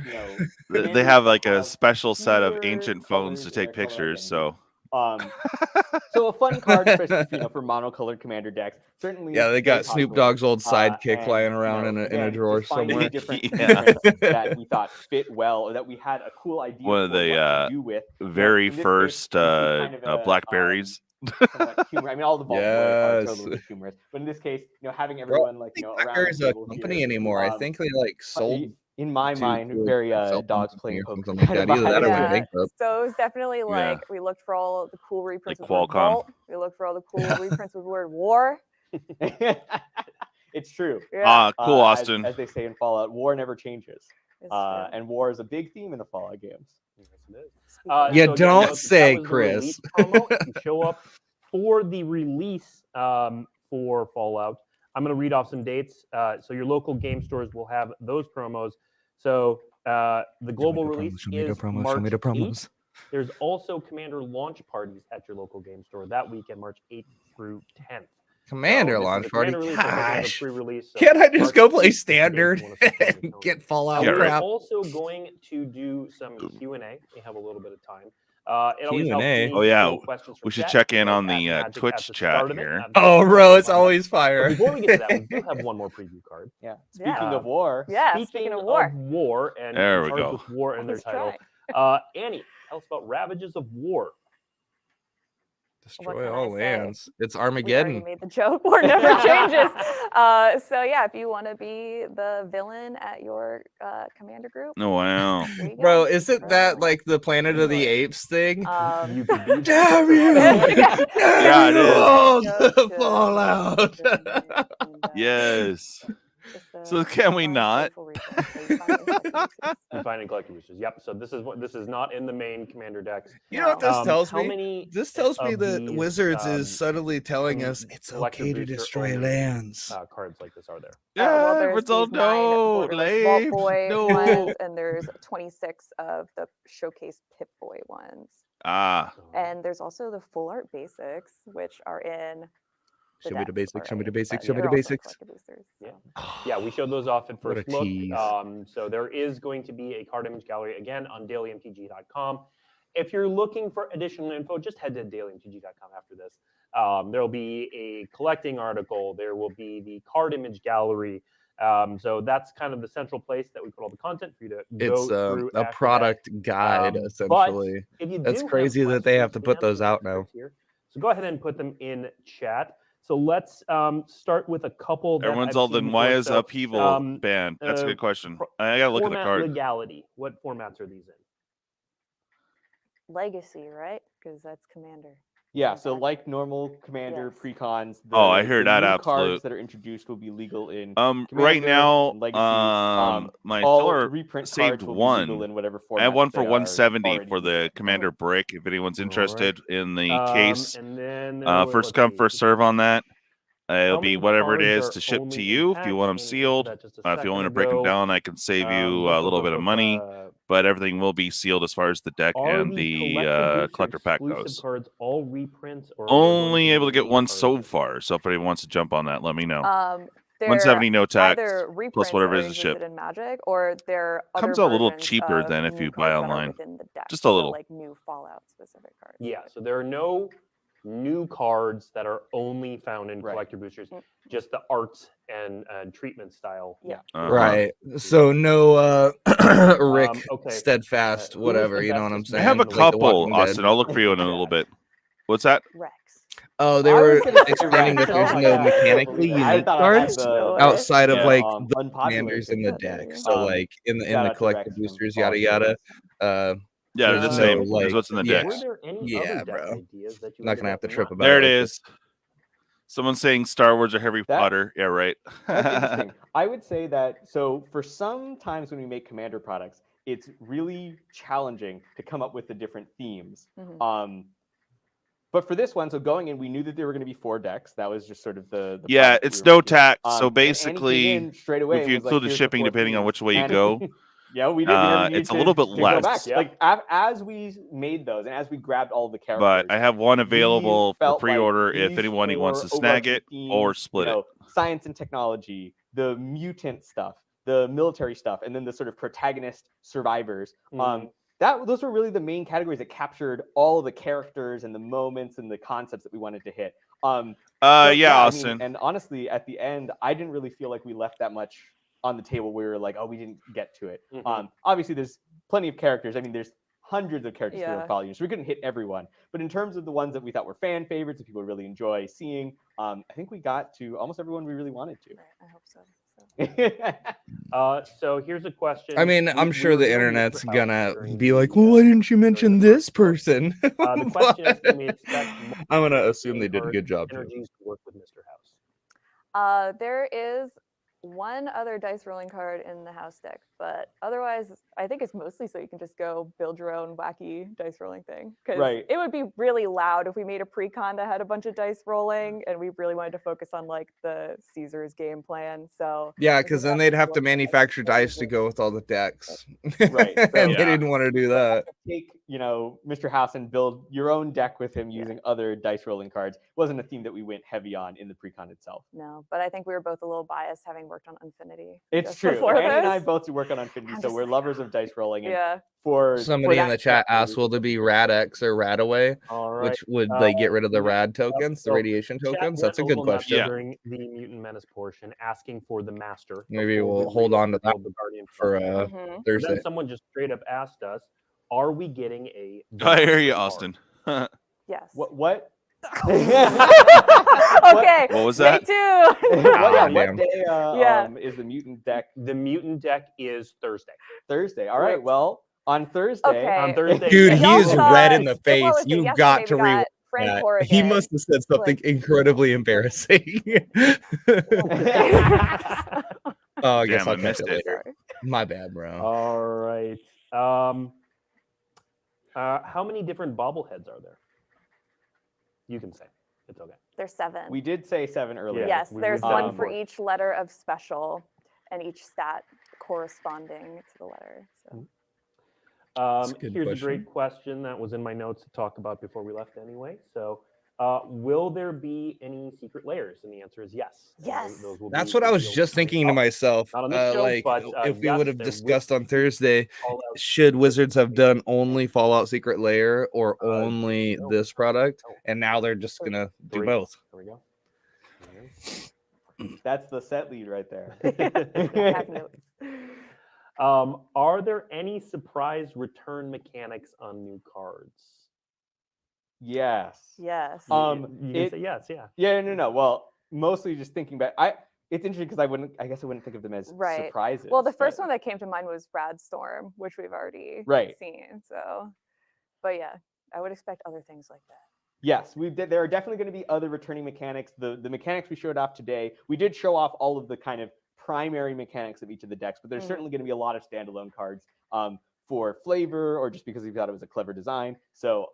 You know, They have like a have special set of fewer ancient phones to colors in take their color pictures. identity. So So a fun card, especially for monocolored commander decks. Certainly, Yeah, they got very Snoop popular. Dogg's old sidekick And, lying around in a again, drawer just finding somewhere. different Yeah. reprints that we thought fit well, or that we had a cool idea one for of what to the do with. very In this case, first you see kind of a, Blackberries. somewhat humor. I mean, all the Vault cards are a Yes. little bit humorous, but in this case, having Bro, everyone I like think around Blackberry's the a table company here, anymore. I think they like sold. in my to mind, a very cell phone dogs company playing or poker. something like kind that. of Either that or vibe. went bankrupt. So it was definitely like Yeah. we looked for all the cool reprints Like with the word Qualcomm. Vault. We looked for all the cool reprints with the word War. It's true. Ah, cool, As- Austin. As they say in Fallout, war never changes. It's true. And war is a big theme in the Fallout games. Yes, it is. Speaking You So again, don't note that say, was the Chris. release promo. If you show up for the release for Fallout, I'm going to read off some dates. So your local game stores will have those promos. So the global release is March 8th. There's also Commander launch parties at your local game store that weekend, March 8th through 10th. Commander So this is launch the party. Commander release, also kind of a Gosh. pre-release, so Can't I just March go play 8th is the date standard you wanna support your and opponent. get Fallout Yeah, We're right. crap? also going to do some Q&A. We have a little bit of time. It always helps Q&A? me Oh, yeah. field questions from We should chat, check in like on at the Magic Twitch at the chat start of it, here. at the Oh, start bro, of it's the lineup. always But fire. before we get to that, we do have one more preview card. Yeah. Yeah. Speaking of war, Yeah, speaking of war. And There we cards go. with war in their Nice title. try. Annie, tell us about Ravages of War. Destroy can I all say? lands. It's We already Armageddon. made the joke. War never changes. So yeah, if you want to be the villain at your commander group, Oh, wow. there you go. Bro, isn't Throw that it like the Planet of the Enjoy. Apes thing? You could be Damn you! Yeah. Yeah, it is. All Just the good, Fallout. just good, and, Yes. just a So can we fun, not? playful reprint that you find in collector boosters. You find in collector boosters. Yep. So this is not in the main commander decks. You know what this tells how me? many This tells me of that these, Wizards is subtly telling com- us it's collector okay to booster destroy only, lands. cards like this are there? Well, Yeah, there's it's all these 9 no, borderless Vault Labe, Boy no. ones, and there's 26 of the showcase Pip Boy ones. Ah, And there's also the full art basics, which are in the Show me the decks basics, show me the already, basics, but show me they're the also in basics. collector boosters, Yeah. so. Yeah, we showed those off at What a first look. tease. So there is going to be a card image gallery again on dailymtg.com. If you're looking for additional info, just head to dailymtg.com after this. There'll be a collecting article. There will be the card image gallery. So that's kind of the central place that we put all the content for you to It's go through. a after product guide, But essentially. if you That's do have crazy that they have to questions, put we those some out extra now. tricks here. So go ahead and put them in chat. So let's start with a couple. That everyone's I've all seen then before. why is So, upheaval banned? That's a good question. I gotta look at the format card. legality. What formats are these in? Legacy, right? Because that's Commander. Yeah, so Exactly. like normal Commander Yes. precons, Oh, I heard the that, new absolute. cards that are introduced will be legal in Right Commander now, and Legacy. my all Solar reprint saved cards will be legal one. in whatever I format. have one for they are 170 already for the legal. Commander brick. If anyone's All right. interested in the case, And then there was- first let's come, see. first serve on that. How It'll be many whatever it cards is are to ship only to in you if you packs? want them Amy answered sealed. that just a If you want me to second break them ago. down, I can save you a little bit of money, but everything will be sealed as far as the deck Are and the booster collector pack exclusive goes. cards all reprints, or are there going Only to able to be get one cards so that- far. So if anyone wants to jump on that, let me know. They're 170 no tax either plus reprints whatever that is are the ship. existed in Magic, or they're Comes other out a little versions cheaper of than if new you buy cards that are online. within the deck. Just a So, little. like new Fallout specific cards. Yeah, so there are no new cards that are only found in Right. collector boosters, just the art and treatment style. Yeah. Right. So no Rick okay. Steadfast, Who is whatever, the you know what best I'm at saying? I have a Like The Like The couple, Walking Dead. Austin. I'll look for you in a little bit. What's that? Rex. Oh, they I were was gonna say explaining that Rex. there's Oh my no God. mechanically I unique thought I had cards the- outside of yeah, like the unpopular commanders in the opinion. deck. So like in shout the out to collective Rex from boosters, yada Fallout yada. Games. Yeah, they're There's the no, same. like- There's what's in the yeah. Were decks. there any Yeah, other deck bro. ideas that you Not would gonna have to recommend? trip about There it it like is. Someone's saying Star Wars or Harry That- Potter. Yeah, right. That's interesting. I would say that, so for some times when we make Commander products, it's really challenging to come up with the different themes. Mhm. But for this one, so going in, we knew that there were going to be 4 decks. That was just sort of the Yeah, plan that it's we were no making. tax. So And Annie came basically, in straight away if you and was like, include the "Here's shipping, 4 depending on themes." which way you And go, yeah, we did. We didn't need it's a to- little bit to go back. less. Yeah. Like as we made those and as we grabbed all the characters, but I have one we available for felt like pre-order if these anyone wants 4 to snag overarching it themes, or split it. Science and technology, the mutant stuff, the military stuff, and then the sort of protagonist survivors. Those were really the main categories that captured all of the characters and the moments and the concepts that we wanted to hit. Austin. And honestly, at the end, I didn't really feel like we left that much on the table. We were like, oh, we didn't get to it. Obviously, there's plenty of characters. I mean, there's hundreds of characters throughout volumes, so we couldn't hit everyone. But in terms of the ones that we thought were fan favorites that people really enjoy seeing, I think we got to almost everyone we really wanted to. I hope so. So here's a question. I mean, I'm sure the were internet's Mr. House gonna during be the, like, well, why didn't you mention during the this first book. person? The question is, can we expect I'm gonna assume they did a good job too. energies to work with Mr. House? There is one other dice rolling card in the house deck, but otherwise, I think it's mostly so you can just go build your own wacky dice rolling thing. Because it would be really loud if we made a pre-con that had a bunch of dice rolling, and we really wanted to focus on like the Caesar's game plan. So yeah, because then they'd have to manufacture dice to go with all the decks, Right? So, and they didn't want to do that. Take Mr. House and build your own deck with him using other dice rolling cards. It wasn't a theme that we went heavy on in the pre-con itself. No, but I think we were both a little biased having worked on Infinity. It's true. Annie and I both work on Infinity, so we're lovers of dice rolling. And for somebody in the chat asked, will there be RADX or RADaway? Right. Which would they get rid of the RAD tokens, the radiation tokens? That's a good question. During the Mutant Menace portion, asking for the master. Maybe we'll hold on to that for Thursday. Then someone just straight up asked us, "Are we getting a?" I hear you, Austin. Yes. What? Okay. What was that? What day is the mutant deck? The mutant deck is Thursday. Thursday. All right. Well, on Thursday. Okay. On Thursday. Dude, he is red in the face. What was it? You Yesterday got to we read. Frank He must have said something incredibly embarrassing. Oh, I guess Damn, I'll I missed catch it. it later. My bad, bro. All right. How many different bobbleheads are there? You can say. It's okay. There's 7. We did say 7 earlier. Yes, we there's would one for each letter of special, and each stat corresponding to the letter. So. Here's a great question that was in my notes to talk about before we left anyway. So, will there be any secret layers? And the answer is yes. Yes. Those will That's be what I was revealed just thinking to myself. Not on this show, Like, but, if we yes, would have there discussed will on Thursday, Fallout. should Wizards have done only Fallout Secret Lair or only no. this product? No. And now they're just gonna do 3. both. There we go. That's the set lead right there. I have notes. Are there any surprise return mechanics on new cards? Yes. Yes. You can say yes, yeah. Yeah, no. Well, mostly just thinking back. It's interesting because I guess I wouldn't think of them as surprises. Well, the first one that came to mind was Rad Storm, which we've already seen. So, but yeah, I would expect other things like that. Yes, there are definitely going to be other returning mechanics. The mechanics we showed off today, we did show off all of the kind of primary mechanics of each of the decks, but there's certainly going to be a lot of standalone cards for flavor or just because we thought it was a clever design. So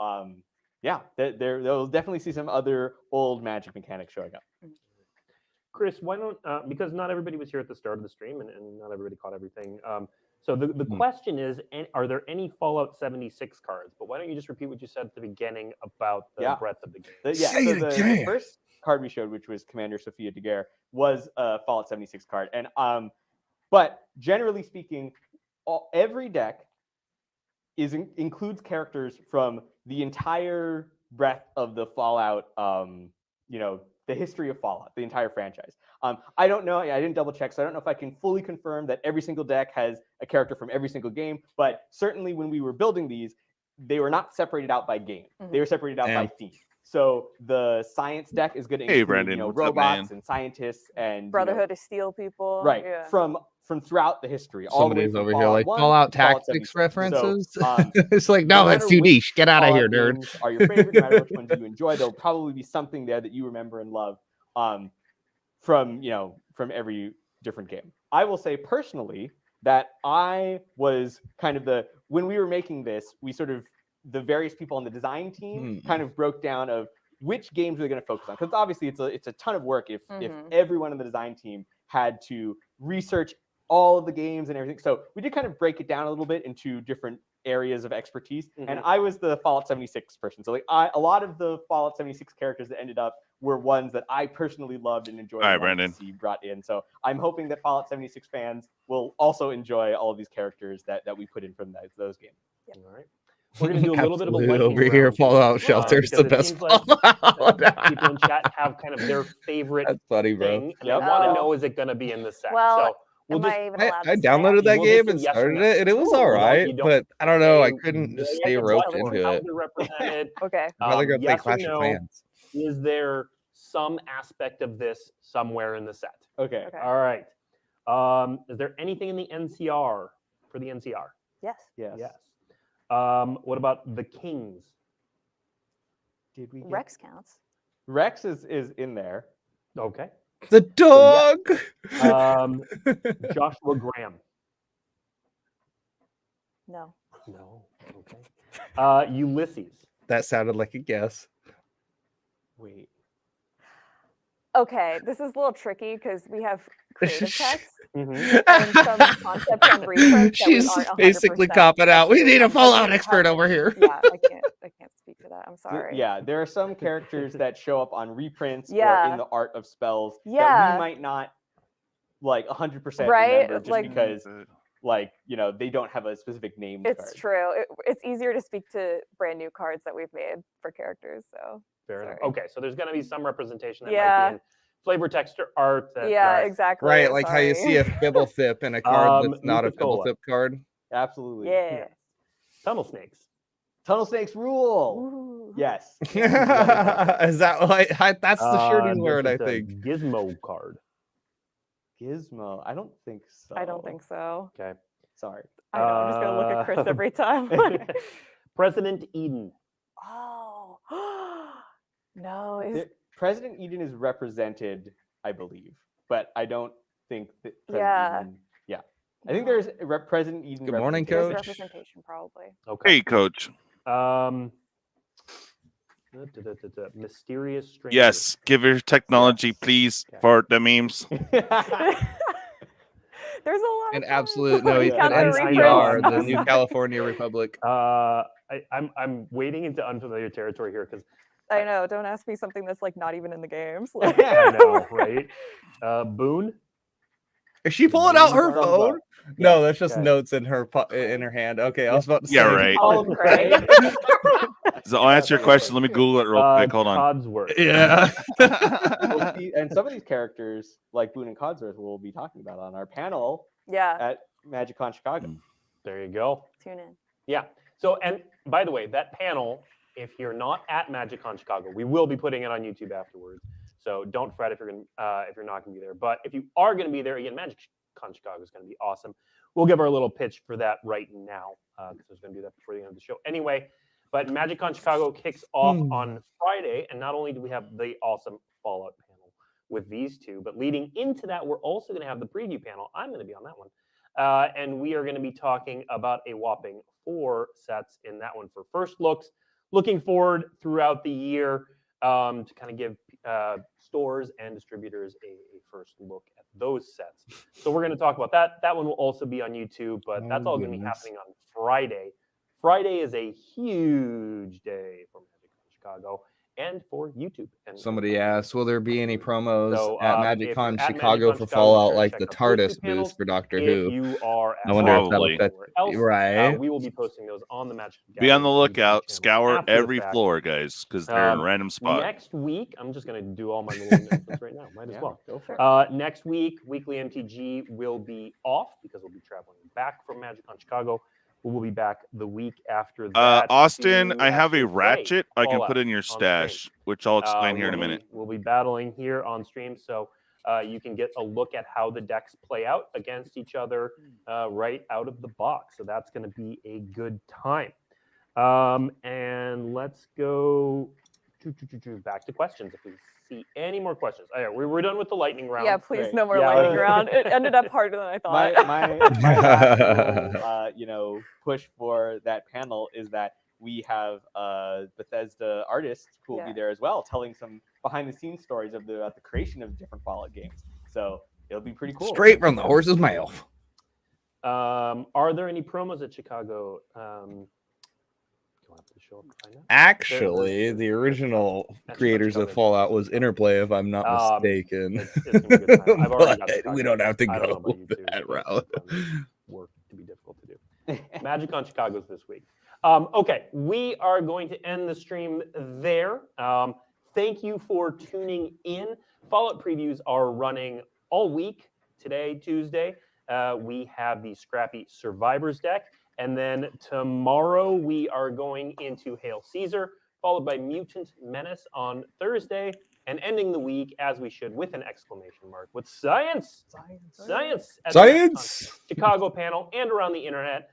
they'll definitely see some other old Magic mechanics showing up. Kris, why don't because not everybody was here at the start of the stream and not everybody caught everything. So the question is, are there any Fallout 76 cards? But why don't you just repeat what you said at the beginning about the breadth of the game? The first card we showed, which was Commander Sophia Daguerre, was a Fallout 76 card. And but generally speaking, every deck includes characters from the entire breadth of the Fallout, the history of Fallout, the entire franchise. I don't know. I didn't double check, so I don't know if I can fully confirm that every single deck has a character from every single game. But certainly when we were building these, they were not separated out by game. They were separated out by theme. So the science deck is going to include Brandon, robots and scientists and Brotherhood of Steel people. Right. Yeah. From throughout the history. Somebody's over here like Fallout Tactics references. So, it's like, no, that's too niche. Get out of here, nerd. Are your favorite? No matter which ones you enjoy, there'll probably be something there that you remember and love from every different game. I will say personally that I was kind of when we were making this, we sort of the various people on the design team kind of broke down of which games we're going to focus on. Because obviously it's a ton of work if everyone on the design team had to research all of the games and everything. So we did kind of break it down a little bit into different areas of expertise. And I was the Fallout 76 person. So like a lot of the Fallout 76 characters that ended up were ones that I personally loved and enjoyed to see brought in. So I'm hoping that Fallout 76 fans will also enjoy all of these characters that we put in from those games. Yep. All right. We're going to do a little bit of a lightning over here. round Fallout Shelter's the best Fallout. People in chat have kind of their favorite funny, bro. thing. And I want to know, is it going to be in the set? Well, so I downloaded that game and started it, and it was all right. But I don't know. I couldn't just stay roped into it. Okay. I'd rather go play yes Clash of Clans. Is there some aspect of this somewhere in the set? Okay. All right. Is there anything in the NCR for the NCR? Yes. Yes. What about the Kings? Did we? Rex counts. Rex is in there. Okay. The dog. Joshua Graham. No. No. Okay. Ulysses. That sounded like a guess. Wait. Okay, this is a little tricky because we have creative text Mm-hmm. and some concepts on reprints. She's basically copping out. We need a Fallout expert over here. Yeah, I can't speak to that. I'm sorry. Yeah, there are some characters that show up on reprints or Yeah. in the art of spells that Yeah. we might not like 100% Right, remember just like- because like, you know, they don't have a specific name It's card. true. It's easier to speak to brand new cards that we've made for characters. So Fair enough. sorry. Okay, so there's going to be some representation that might Yeah. be in flavor, texture, art. That, yeah, exactly. Right, like how you sorry. see a Fibblethip in a card that's not a Nuka-Cola. Fibblethip card. Absolutely. Yeah. Tunnel snakes. Tunnel Snakes rule. Ooh. Yes. Is that why? That's the shirting This word, I is a think. Gizmo card. Gizmo. I don't think so. I don't think so. Okay. Sorry. I know. I'm just gonna look at Kris every time. President Eden. Oh. No. Is President Eden is represented, I believe, but I don't think that President Yeah. Eden. Yeah. I think there's President Eden. Good morning, there's Coach. representation probably. Okay. Hey, Coach. Mysterious stranger. Yes, give your technology, please, Okay. for the memes. There's a lot. An of absolute cards. no. You An count the NCR, reprints. the New California Republic. I'm wading into unfamiliar territory here because I know. Don't ask me something that's like not even in the games. I know, right? Boone. Is she pulling out her Thumbs phone? up. No, that's just Okay. notes in her hand. Okay, I was about to say. Yeah, right. All great. So I'll answer your question. Let me Google it real quick. Hold on. Codsworth. Yeah. We'll see- and some of these characters, like Boone and Codsworth, we'll be talking about on our panel Yeah. at MagicCon Chicago. There you go. Tune in. Yeah. So, and by the way, that panel, if you're not at MagicCon Chicago, we will be putting it on YouTube afterwards. So don't fret if you're not going to be there. But if you are going to be there, again, MagicCon Chicago is going to be awesome. We'll give our little pitch for that right now because I was going to do that before the end of the show. Anyway, but MagicCon Chicago kicks off on Friday, and not only do we have the awesome Fallout panel with these two, but leading into that, we're also going to have the preview panel. I'm going to be on that one. And we are going to be talking about a whopping 4 sets in that one for first looks. Looking forward throughout the year to kind of give stores and distributors a first look at those sets. So we're going to talk about that. That one will also be on YouTube, but that's all going to be happening on Friday. Friday is a huge day for MagicCon Chicago and for YouTube. And Somebody asked, will there be any promos So, at if MagicCon you're at Chicago MagicCon for Chicago, Fallout, sure, like check the out those TARDIS two panels. booth for Doctor If Who? you are at I wonder if that'll Probably. fit. anywhere else, Right. we will be posting those on the Magic. Be on the Gathering YouTube lookout. channel Scour after the every fact. floor, guys, because they're in a random spot. Next week, I'm just going to do all my little announcements right now. Might as well. Go for it. Next week, WeeklyMTG will be off because we'll be traveling back from MagicCon Chicago. We will be back the week after that. Austin, to I have a actually play ratchet I can Fallout put in your on stream. stash, which I'll explain here in a minute. We'll be battling here on stream, so you can get a look at how the decks play out against each other right out of the box. So that's going to be a good time. And let's go back to questions if we see any more questions. All right, we're done with the lightning round. Yeah, please, Great. no more Yeah. lightning round. It ended up harder than I thought. My last little, push for that panel is that we have Bethesda artists who will be there as well, telling some behind-the-scenes stories of the creation of different Fallout games. So it'll be pretty cool. Straight from the horse's mouth. Are there any promos at Chicago? Actually, the original creators of Fallout was Interplay, if I'm not mistaken. It's gonna be a good time. I've already got we don't have to I don't know go about you two, that but route. Work to be difficult to do. Magic on Chicago's this week. Okay, we are going to end the stream there. Thank you for tuning in. Fallout previews are running all week. Today, Tuesday, we have the Scrappy Survivors deck. And then tomorrow we are going into Hail Caesar, followed by Mutant Menace on Thursday, and ending the week, as we should, with an exclamation mark, with Science! Science! At the Chicago panel and around the internet.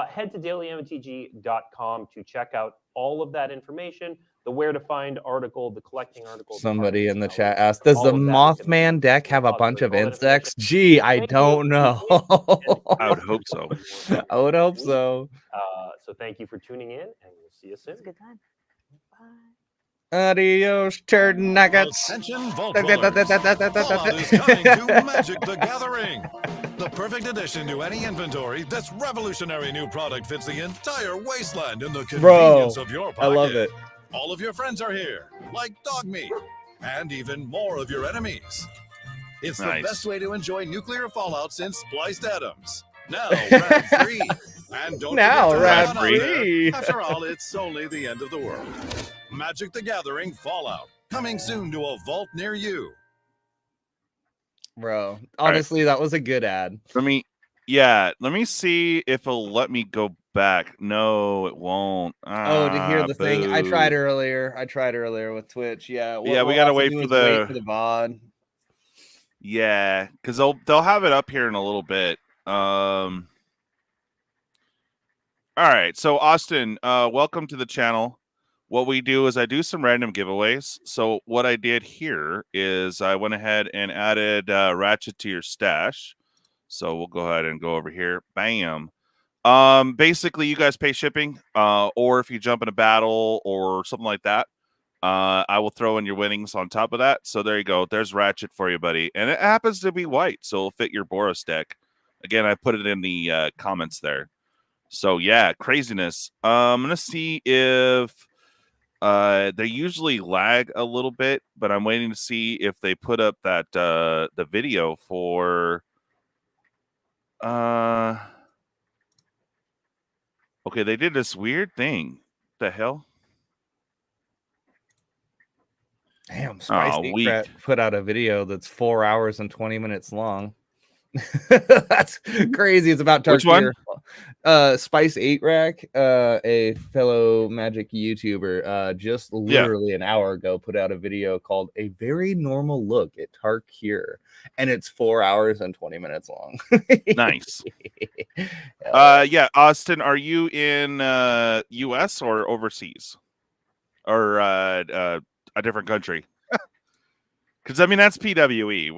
Head to dailymtg.com to check out all of that information, the where to find article, the collecting article. Somebody in the chat asked, does the Mothman deck have a bunch of insects? Gee, I don't know. I would hope so. I would hope so. So thank you for tuning in, and we'll see you soon. It's a good time. Bye. Adios, turd nuggets. Attention, Vault Dwellers. Fallout is coming to Magic the Gathering. The perfect addition to any inventory, this revolutionary new product fits the entire wasteland in the convenience of your pocket. I love it. All of your friends are here, like dog meat, and even more of your enemies. It's the best way to enjoy nuclear fallout since spliced atoms. Now rad-free. And don't now forget to rad-free. After all, it's only the end of the world. Magic the Gathering Fallout, coming soon to a vault near you. Bro, honestly, that was a good ad. Let me see if it'll let me go back. No, it won't. To hear the thing. I tried earlier with Twitch. Yeah. Yeah, we gotta wait for the VOD. Yeah, because they'll have it up here in a little bit. All right, so Austin, welcome to the channel. What we do is I do some random giveaways. So what I did here is I went ahead and added Ratchet to your stash. So we'll go ahead and go over here. Bam. Basically, you guys pay shipping, or if you jump in a battle or something like that, I will throw in your winnings on top of that. So there you go. There's Ratchet for you, buddy. And it happens to be white, so it'll fit your Boros deck. Again, I put it in the comments there. So yeah, craziness. I'm gonna see if they usually lag a little bit, but I'm waiting to see if they put up that the video for okay, they did this weird thing. The hell? Damn, Spicy put out a video that's 4 hours and 20 minutes long. That's crazy. It's about Tarkir. Which one? Spice 8 Rack, a fellow Magic YouTuber, just literally an hour ago put out a video called A Very Normal Look at Tarkir, and it's 4 hours and 20 minutes long. Nice. Yeah, Austin, are you in US or overseas? Or a different country? Because, I mean, that's PWE,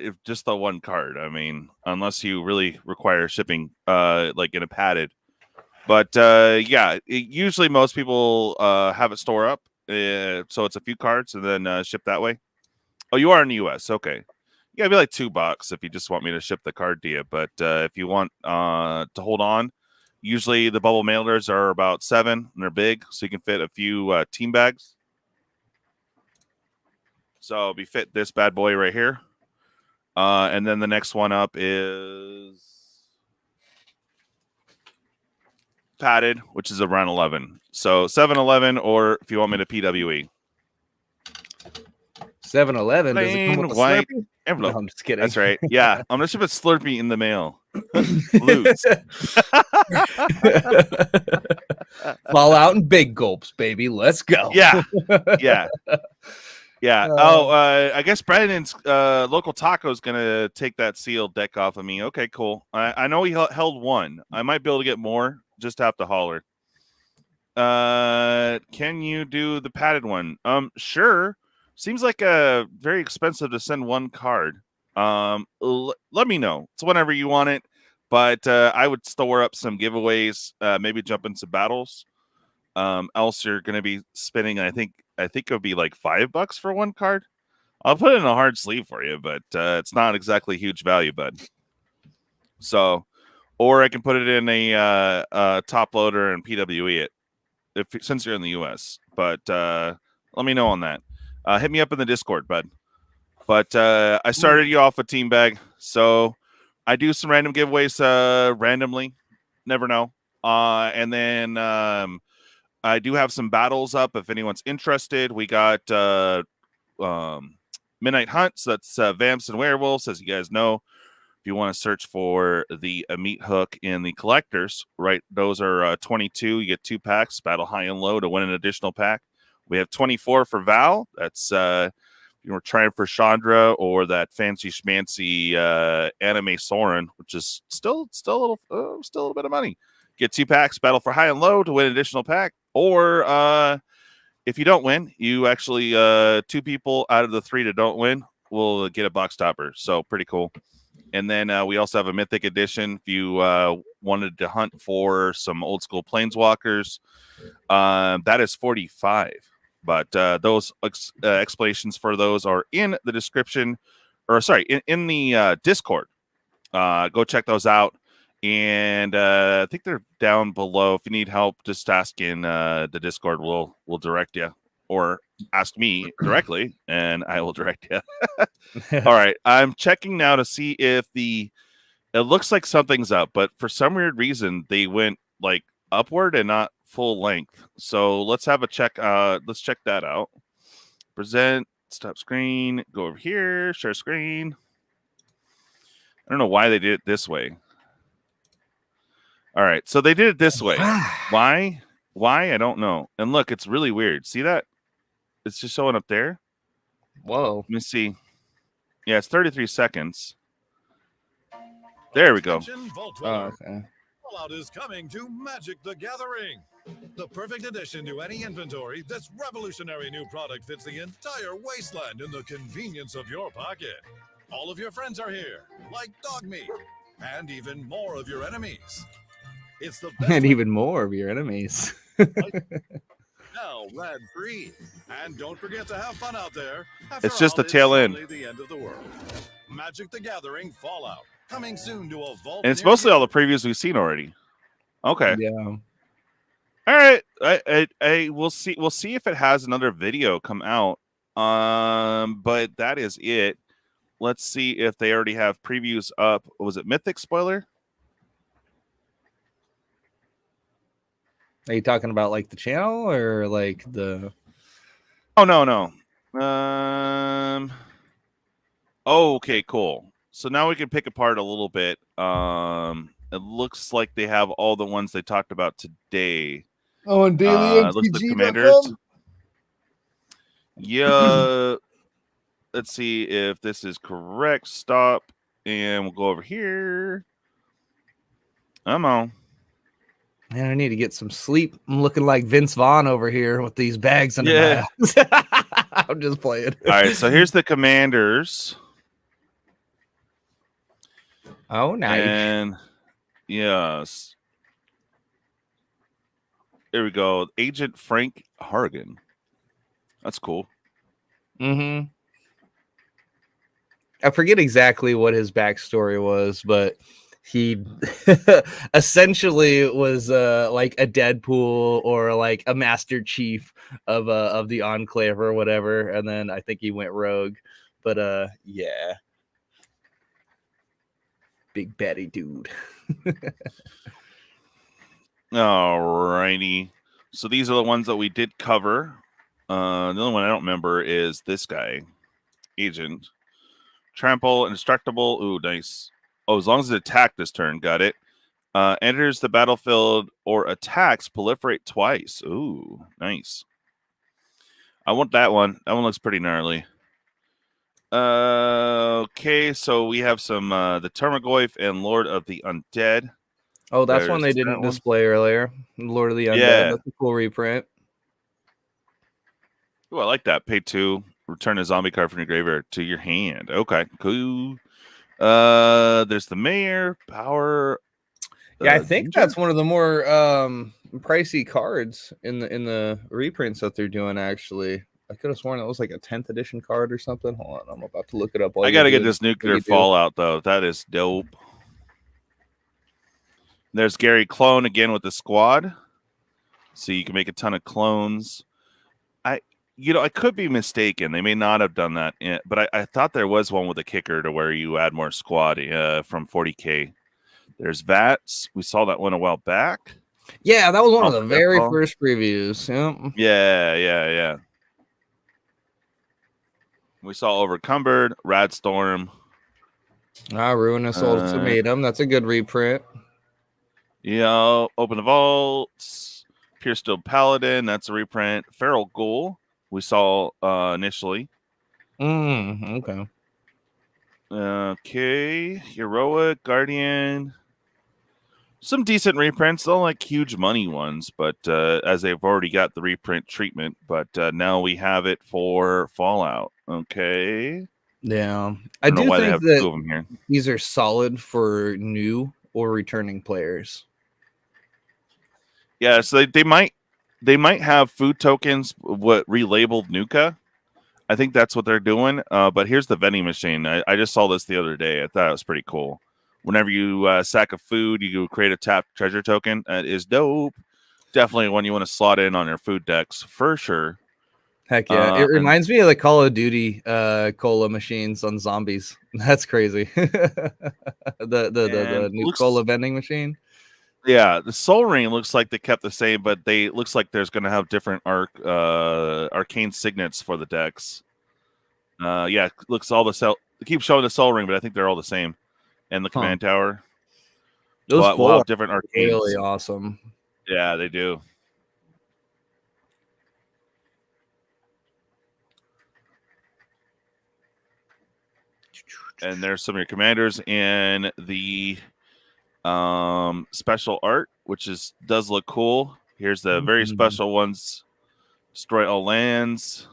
if just the one card. I mean, unless you really require shipping, like in a padded. But, yeah, usually most people have it store up. So it's a few cards and then ship that way. Oh, you are in the U.S. Okay. Yeah, it'd be like $2 if you just want me to ship the card to you. But if you want to hold on, usually the bubble mailers are about 7, and they're big. So you can fit a few team bags. So we fit this bad boy right here. And then the next one up is padded, which is around 11. So 7-Eleven, or if you want me to PWE. 7-Eleven, does it come with a white Slurpee? envelope. No, I'm just kidding. That's right. Yeah, I'm going to ship a Slurpee in the mail. Loose. Fallout and big gulps, baby. Let's go. Yeah. Yeah. Yeah. I guess Brandon's local taco is gonna take that sealed deck off of me. Okay, cool. I know he held one. I might be able to get more. Just have to holler. Can you do the padded one? Sure. Seems like very expensive to send one card. Let me know. It's whenever you want it. But I would store up some giveaways. Maybe jump in some battles. else you're going to be spending. I think it would be like $5 for one card. I'll put it in a hard sleeve for you, but it's not exactly huge value, bud. So, or I can put it in a top loader and PWE it since you're in the US. But let me know on that. Hit me up in the Discord, bud. But I started you off with Team Bag, so I do some random giveaways randomly. Never know. And then I do have some battles up if anyone's interested. We got Midnight Hunts. That's Vamps and Werewolves, as you guys know. If you want to search for the meat hook in the collectors, right? Those are 22. You get 2 packs, battle high and low to win an additional pack. We have 24 for Val. That's you were trying for Chandra or that fancy schmancy anime Soren, which is still a little bit of money. Get 2 packs, battle for high and low to win an additional pack. Or if you don't win, you actually 2 people out of the 3 that don't win will get a box topper. So pretty cool. And then we also have a Mythic Edition. If you wanted to hunt for some old school Planeswalkers, that is 45. But those explanations for those are in the description, or sorry, in the Discord. Go check those out. And I think they're down below. If you need help, just ask in the Discord. We'll direct you, or ask me directly, and I will direct you. All right, I'm checking now to see if it looks like something's up, but for some weird reason they went like upward and not full length. So let's have a check. Let's check that out. Present, stop screen, go over here, share screen. I don't know why they did it this way. All right, so they did it this way. Why? I don't know. And look, it's really weird. See that? It's just showing up there. Whoa. Let me see. Yeah, it's 33 seconds. There we go. Okay. Fallout is coming to Magic the Gathering. The perfect addition to any inventory, this revolutionary new product fits the entire wasteland in the convenience of your pocket. All of your friends are here, like dog meat, and even more of your enemies. It's the best And even more of your enemies. now rad-free. And don't forget to have fun out there. It's just the tail end. The end of the world. Magic the Gathering Fallout. Coming soon to a vault. And it's mostly all the previews we've seen already. Okay. Yeah. All right. I we'll see. We'll see if it has another video come out. But that is it. Let's see if they already have previews up. Was it Mythic spoiler? Are you talking about like the channel or like the? Oh no. Oh, okay, cool. So now we can pick apart a little bit. It looks like they have all the ones they talked about today. Oh, and looks like commanders. Yeah. Let's see if this is correct. Stop, and we'll go over here. I'm on. Man, I need to get some sleep. I'm looking like Vince Vaughn over here with these bags under my eyes. I'm just playing. All right, so here's the commanders. Oh, nice. And yes. There we go. Agent Frank Harrigan. That's cool. Mm-hmm. I forget exactly what his backstory was, but he essentially was like a Deadpool or like a Master Chief of the Enclave or whatever, and then I think he went rogue. But yeah, big baddie dude. All righty. So these are the ones that we did cover. The only one I don't remember is this guy, Agent. Trample, Indestructible. Ooh, nice. Oh, as long as it attacked this turn. Got it. Enters the battlefield or attacks, proliferate twice. Ooh, nice. I want that one. That one looks pretty gnarly. Okay, so we have some the Termagoyf and Lord of the Undead. Oh, that's one they didn't display earlier. Lord of the Undead. Yeah. That's a cool reprint. Ooh, I like that. Pay 2. Return a zombie card from your graveyard to your hand. Okay, cool. There's the Mayor. Power. Yeah, I think that's one of the more pricey cards in the reprints that they're doing. Actually, I could have sworn that was like a 10th edition card or something. Hold on, I'm about to look it up. I got to get this nuclear fallout though. That is dope. There's Gary Clone again with the squad, so you can make a ton of clones. I could be mistaken. They may not have done that, but I thought there was one with a kicker to where you add more squad from 40K. There's VATS. We saw that one a while back. Yeah, that was one of the very first previews. Yeah. We saw Overcumbered, Radstorm. Ruinous Ultimatum. That's a good reprint. Yeah, Open the Vaults. Pure Steel Paladin. That's a reprint. Feral Ghoul. We saw initially. Okay. Okay. Heroic, Guardian. Some decent reprints, though, like huge money ones, but as they've already got the reprint treatment, but now we have it for Fallout. Okay. Yeah. I do why think they have that two of them here. These are solid for new or returning players. Yeah, so they might have food tokens what relabeled Nuka. I think that's what they're doing. But here's the vending machine. I just saw this the other day. I thought it was pretty cool. Whenever you sack a food, you create a tapped treasure token. That is dope. Definitely one you want to slot in on your food decks for sure. Heck yeah. It reminds me of the Call of Duty cola machines on zombies. That's crazy. the new cola vending machine. Yeah, the Soul Ring looks like they kept the same, but looks like there's going to have different arcane signets for the decks. Yeah, looks all the they keep showing the Soul Ring, but I think they're all the same. And the command tower. Those will have different arcanes. Really awesome. Yeah, they do. And there's some of your commanders in the special art, which does look cool. Here's the very special ones. Destroy all lands.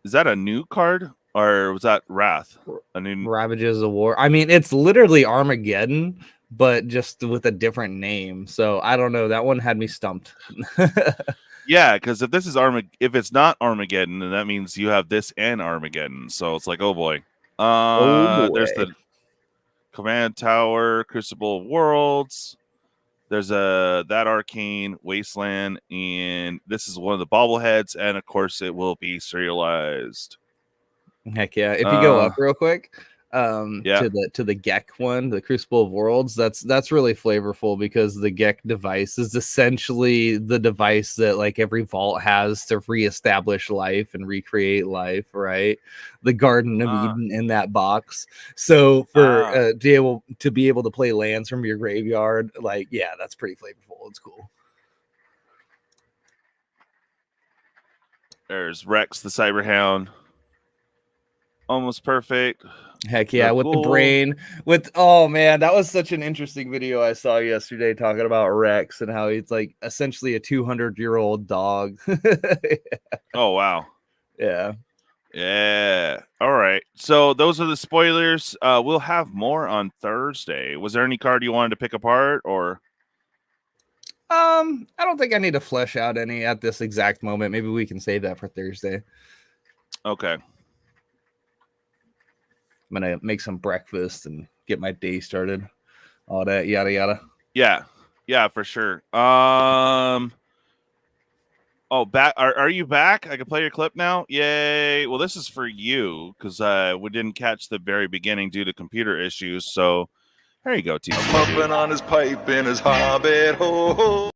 Is that a new card? Or was that Wrath? A new Ravages of War. I mean, it's literally Armageddon, but just with a different name. So I don't know. That one had me stumped. Yeah, because if this is if it's not Armageddon, then that means you have this and Armageddon. So it's like, oh boy. There's the Command Tower, Crucible of Worlds. There's that Arcane Wasteland, and this is one of the bobbleheads, and of course it will be serialized. Heck yeah! If you go up real quick, to the Gek one, the Crucible of Worlds, that's really flavorful because the Gek device is essentially the device that like every vault has to reestablish life and recreate life, right? The Garden of Eden in that box. So for to be able to play lands from your graveyard, like that's pretty flavorful. It's cool. There's Rex the Cyberhound. Almost perfect. Heck yeah, with the brain. Oh man, that was such an interesting video I saw yesterday talking about Rex and how he's like essentially a 200-year-old dog. Oh wow. Yeah. All right. So those are the spoilers. We'll have more on Thursday. Was there any card you wanted to pick apart or? I don't think I need to flesh out any at this exact moment. Maybe we can save that for Thursday. Okay. I'm gonna make some breakfast and get my day started. All that yada yada. Yeah, for sure. Oh, back. Are you back? I can play your clip now. Yay! Well, this is for you because we didn't catch the very beginning due to computer issues. So there you go, TCG. Pumping on his pipe in his hobbit hole.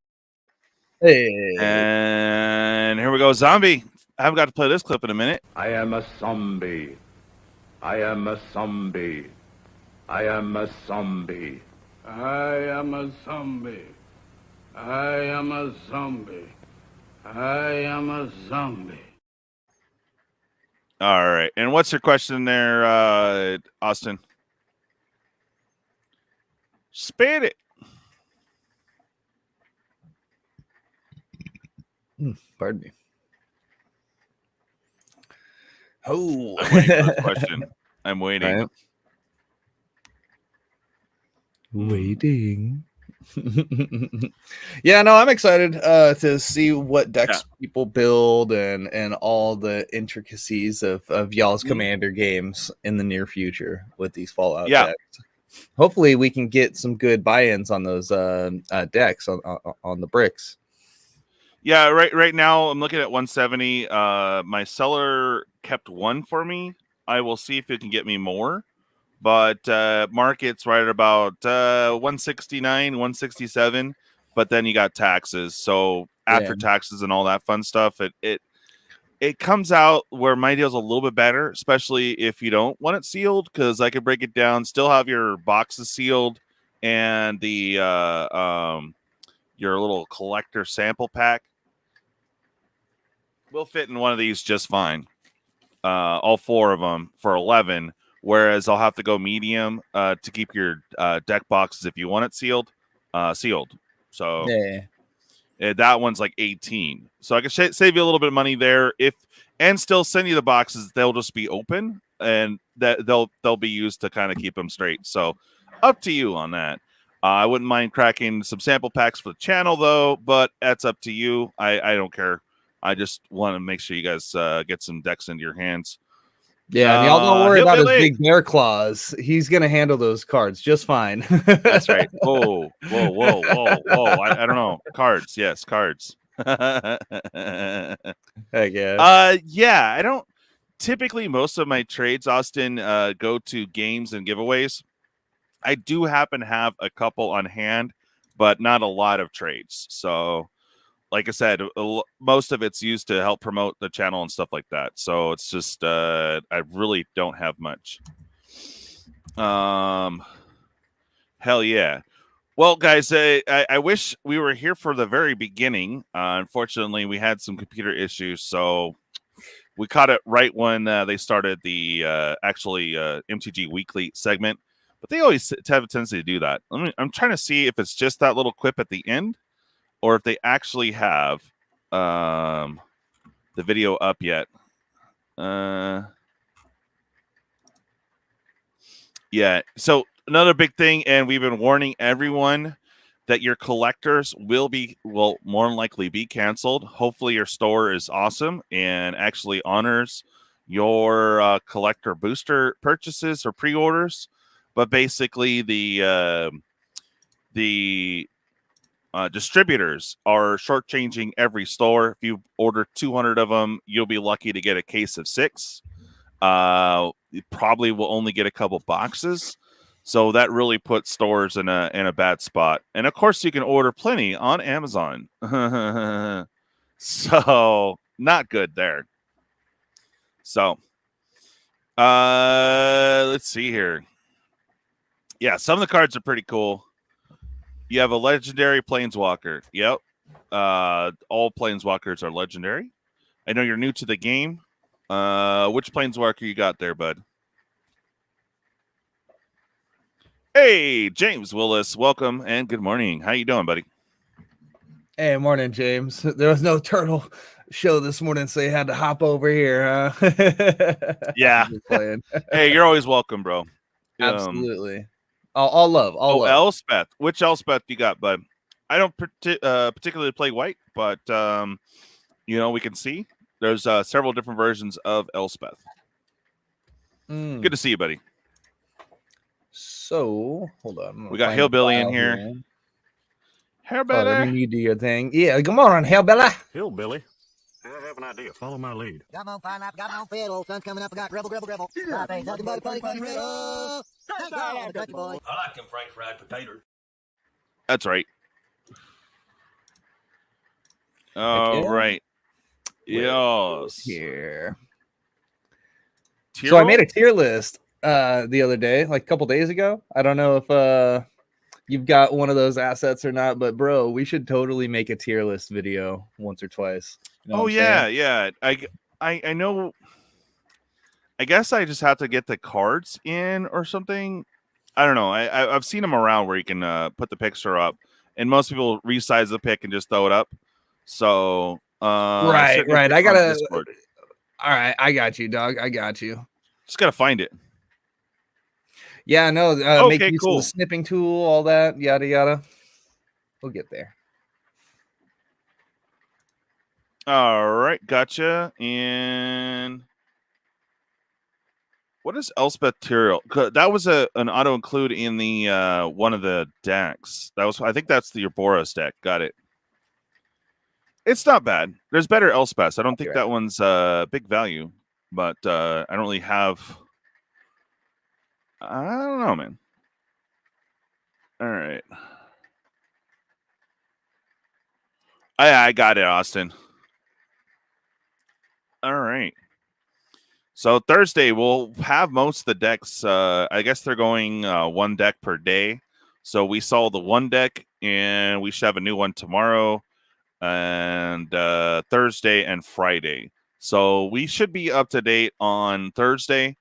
Hey, and here we go, zombie. I haven't got to play this clip in a minute. I am a zombie. I am a zombie. I am a zombie. I am a zombie. I am a zombie. I am a zombie. All right. And what's your question there, Austin? Spit it. Pardon me. Oh, I'm waiting for this question. I'm waiting. Right. Waiting. Yeah, no, I'm excited to see what decks people build and all the intricacies of y'all's Commander games in the near future with these Fallout decks. Hopefully, we can get some good buy-ins on those decks on the bricks. Yeah, right now I'm looking at 170. My seller kept one for me. I will see if it can get me more. But market's right at about 169, 167. But then you got taxes. So after taxes and all that fun stuff, it comes out where my deal's a little bit better, especially if you don't want it sealed, because I could break it down, still have your boxes sealed, and the your little collector sample pack will fit in one of these just fine. All 4 of them for 11. Whereas I'll have to go medium to keep your deck boxes if you want it sealed. So that one's like 18. So I can save you a little bit of money there and still send you the boxes. They'll just be open and that they'll be used to kind of keep them straight. So up to you on that. I wouldn't mind cracking some sample packs for the channel though, but that's up to you. I don't care. I just want to make sure you guys get some decks into your hands. Yeah, and y'all don't worry about his big bear claws. He's gonna handle those cards just fine. That's right. Whoa. I don't know. Cards, yes, cards. Heck yeah. I don't typically most of my trades, Austin, go to games and giveaways. I do happen to have a couple on hand, but not a lot of trades. So like I said, most of it's used to help promote the channel and stuff like that. So it's just I really don't have much. Hell yeah. Well, guys, I wish we were here for the very beginning. Unfortunately, we had some computer issues, so we caught it right when they started the MTG Weekly segment. But they always have a tendency to do that. I'm trying to see if it's just that little quip at the end, or if they actually have the video up yet. Yeah. So another big thing, and we've been warning everyone that your collectors will more than likely be canceled. Hopefully your store is awesome and actually honors your collector booster purchases or pre-orders. But basically the distributors are shortchanging every store. If you order 200 of them, you'll be lucky to get a case of 6. You probably will only get a couple boxes. So that really puts stores in a bad spot. And of course, you can order plenty on Amazon. So not good there. So let's see here. Yeah, some of the cards are pretty cool. You have a legendary Planeswalker. Yep. All Planeswalkers are legendary. I know you're new to the game. Which Planeswalker you got there, bud? Hey, James Willis. Welcome and good morning. How you doing, buddy? Hey, morning, James. There was no turtle show this morning, so you had to hop over here, huh? Yeah. Hey, you're always welcome, bro. Absolutely. All love. Love. Elspeth. Which Elspeth you got, bud? I don't particularly play white, but we can see there's several different versions of Elspeth. Good to see you, buddy. So hold on. We got Hillbilly in here. Hillbilly. Let me do your thing. Yeah, come on, Hillbilly. Hillbilly. I have an idea. Follow my lead. Got my own fine life, got my own fed. Old sun's coming up. I got rebel. Yeah. Nothing but funny riddle. I like them French fried potatoes. That's right. All right. Yes. Here. So I made a tier list the other day, like a couple days ago. I don't know if you've got one of those assets or not, but bro, we should totally make a tier list video once or twice. You know yeah. I know. I guess I just have to get the cards in or something. I don't know. I've seen them around where you can put the picture up, and most people resize the pic and just throw it up. So right. I gotta. All right, I got you, dog. I got you. Just gotta find it. Yeah, no. Make use of the snipping tool, all that, yada yada. We'll get there. All right, gotcha. And what is Elspeth Tyrael? That was an auto include in the one of the decks. That was, I think that's your Boros deck. Got it. It's not bad. There's better Elspeths. I don't think that one's big value, but I don't really have. I don't know, man. All right. I got it, Austin. All right. So Thursday we'll have most of the decks. I guess they're going one deck per day. So we saw the one deck, and we should have a new one tomorrow, and Thursday and Friday. So we should be up to date on Thursday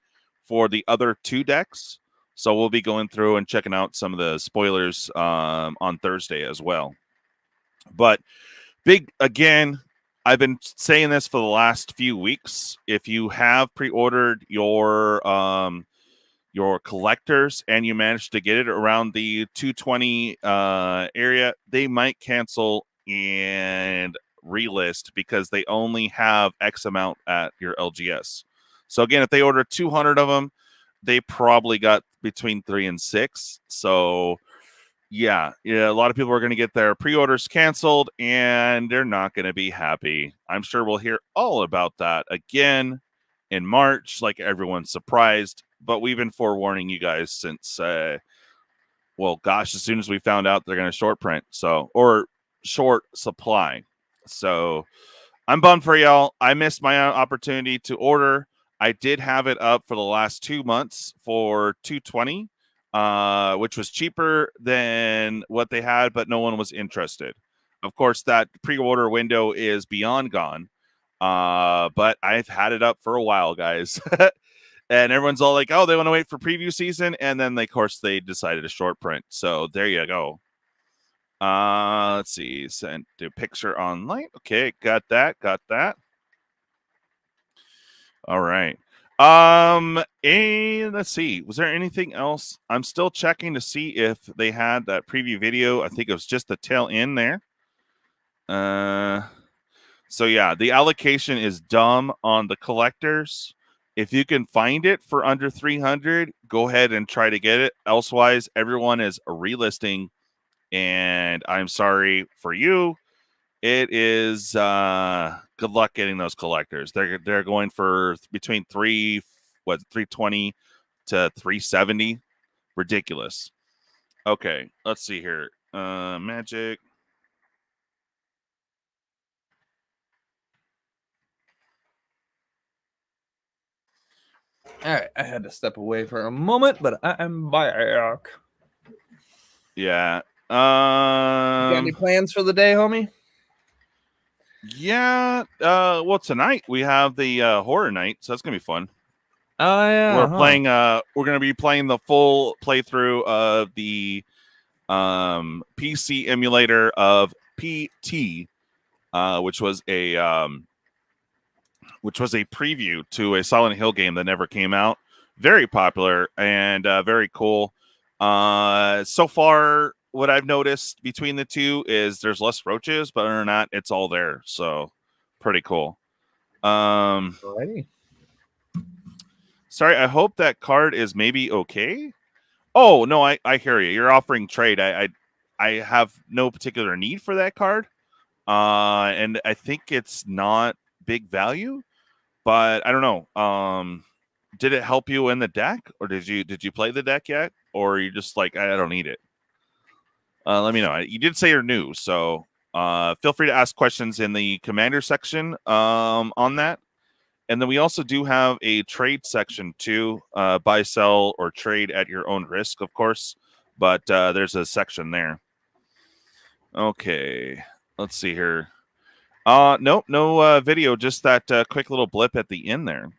for the other two decks. So we'll be going through and checking out some of the spoilers on Thursday as well. But big again, I've been saying this for the last few weeks. If you have pre-ordered your collectors and you managed to get it around the 220 area, they might cancel and relist because they only have X amount at your LGS. So again, if they order 200 of them, they probably got between 3 and 6. So yeah, a lot of people are going to get their pre-orders canceled, and they're not going to be happy. I'm sure we'll hear all about that again in March, like everyone's surprised. But we've been forewarning you guys since, well, gosh, as soon as we found out they're going to short print, or short supply. So I'm bummed for y'all. I missed my opportunity to order. I did have it up for the last 2 months for 220. Which was cheaper than what they had, but no one was interested. Of course, that pre-order window is beyond gone. But I've had it up for a while, guys. And everyone's all like, oh, they want to wait for preview season. And then, of course, they decided to short print. So there you go. Let's see. Send to picture online. Okay, got that. All right. And let's see. Was there anything else? I'm still checking to see if they had that preview video. I think it was just the tail end there. So yeah, the allocation is dumb on the collectors. If you can find it for under 300, go ahead and try to get it. Elsewise, everyone is relisting, and I'm sorry for you. It is good luck getting those collectors. They're going for between 320 to 370. Ridiculous. Okay, let's see here. Magic. All right, I had to step away for a moment, but I am back. Yeah. Got any plans for the day, homie? Yeah. Well, tonight we have the horror night, so that's gonna be fun. Oh yeah. We're playing. We're gonna be playing the full playthrough of the PC emulator of PT, which was a preview to a Silent Hill game that never came out. Very popular and very cool. So far, what I've noticed between the two is there's less roaches, but other than that, it's all there. So pretty cool. Alrighty. Sorry, I hope that card is maybe okay. Oh no, I hear you. You're offering trade. I have no particular need for that card. And I think it's not big value, but I don't know. Did it help you in the deck, or did you play the deck yet, or are you just like, I don't need it? Let me know. You did say you're new, so feel free to ask questions in the commander section on that. And then we also do have a trade section too. Buy, sell, or trade at your own risk, of course. But there's a section there. Okay, let's see here. Nope, no video, just that quick little blip at the end there.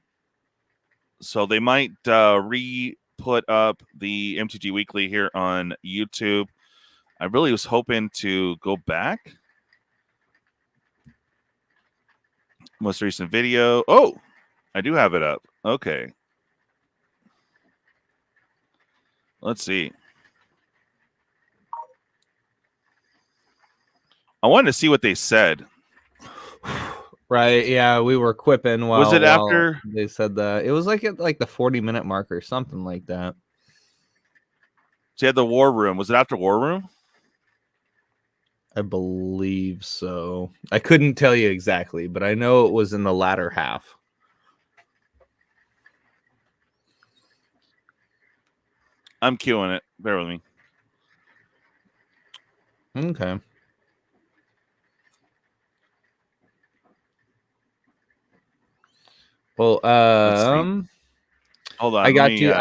So they might re-put up the MTG Weekly here on YouTube. I really was hoping to go back. Most recent video. Oh, I do have it up. Okay. Let's see. I wanted to see what they said. Right, yeah, we were quipping while, Was it after they said that? It was like at like the 40-minute mark or something like that. She had the War Room. Was it after War Room? I believe so. I couldn't tell you exactly, but I know it was in the latter half. I'm queuing it. Bear with me. Okay. Well, hold on. I got you.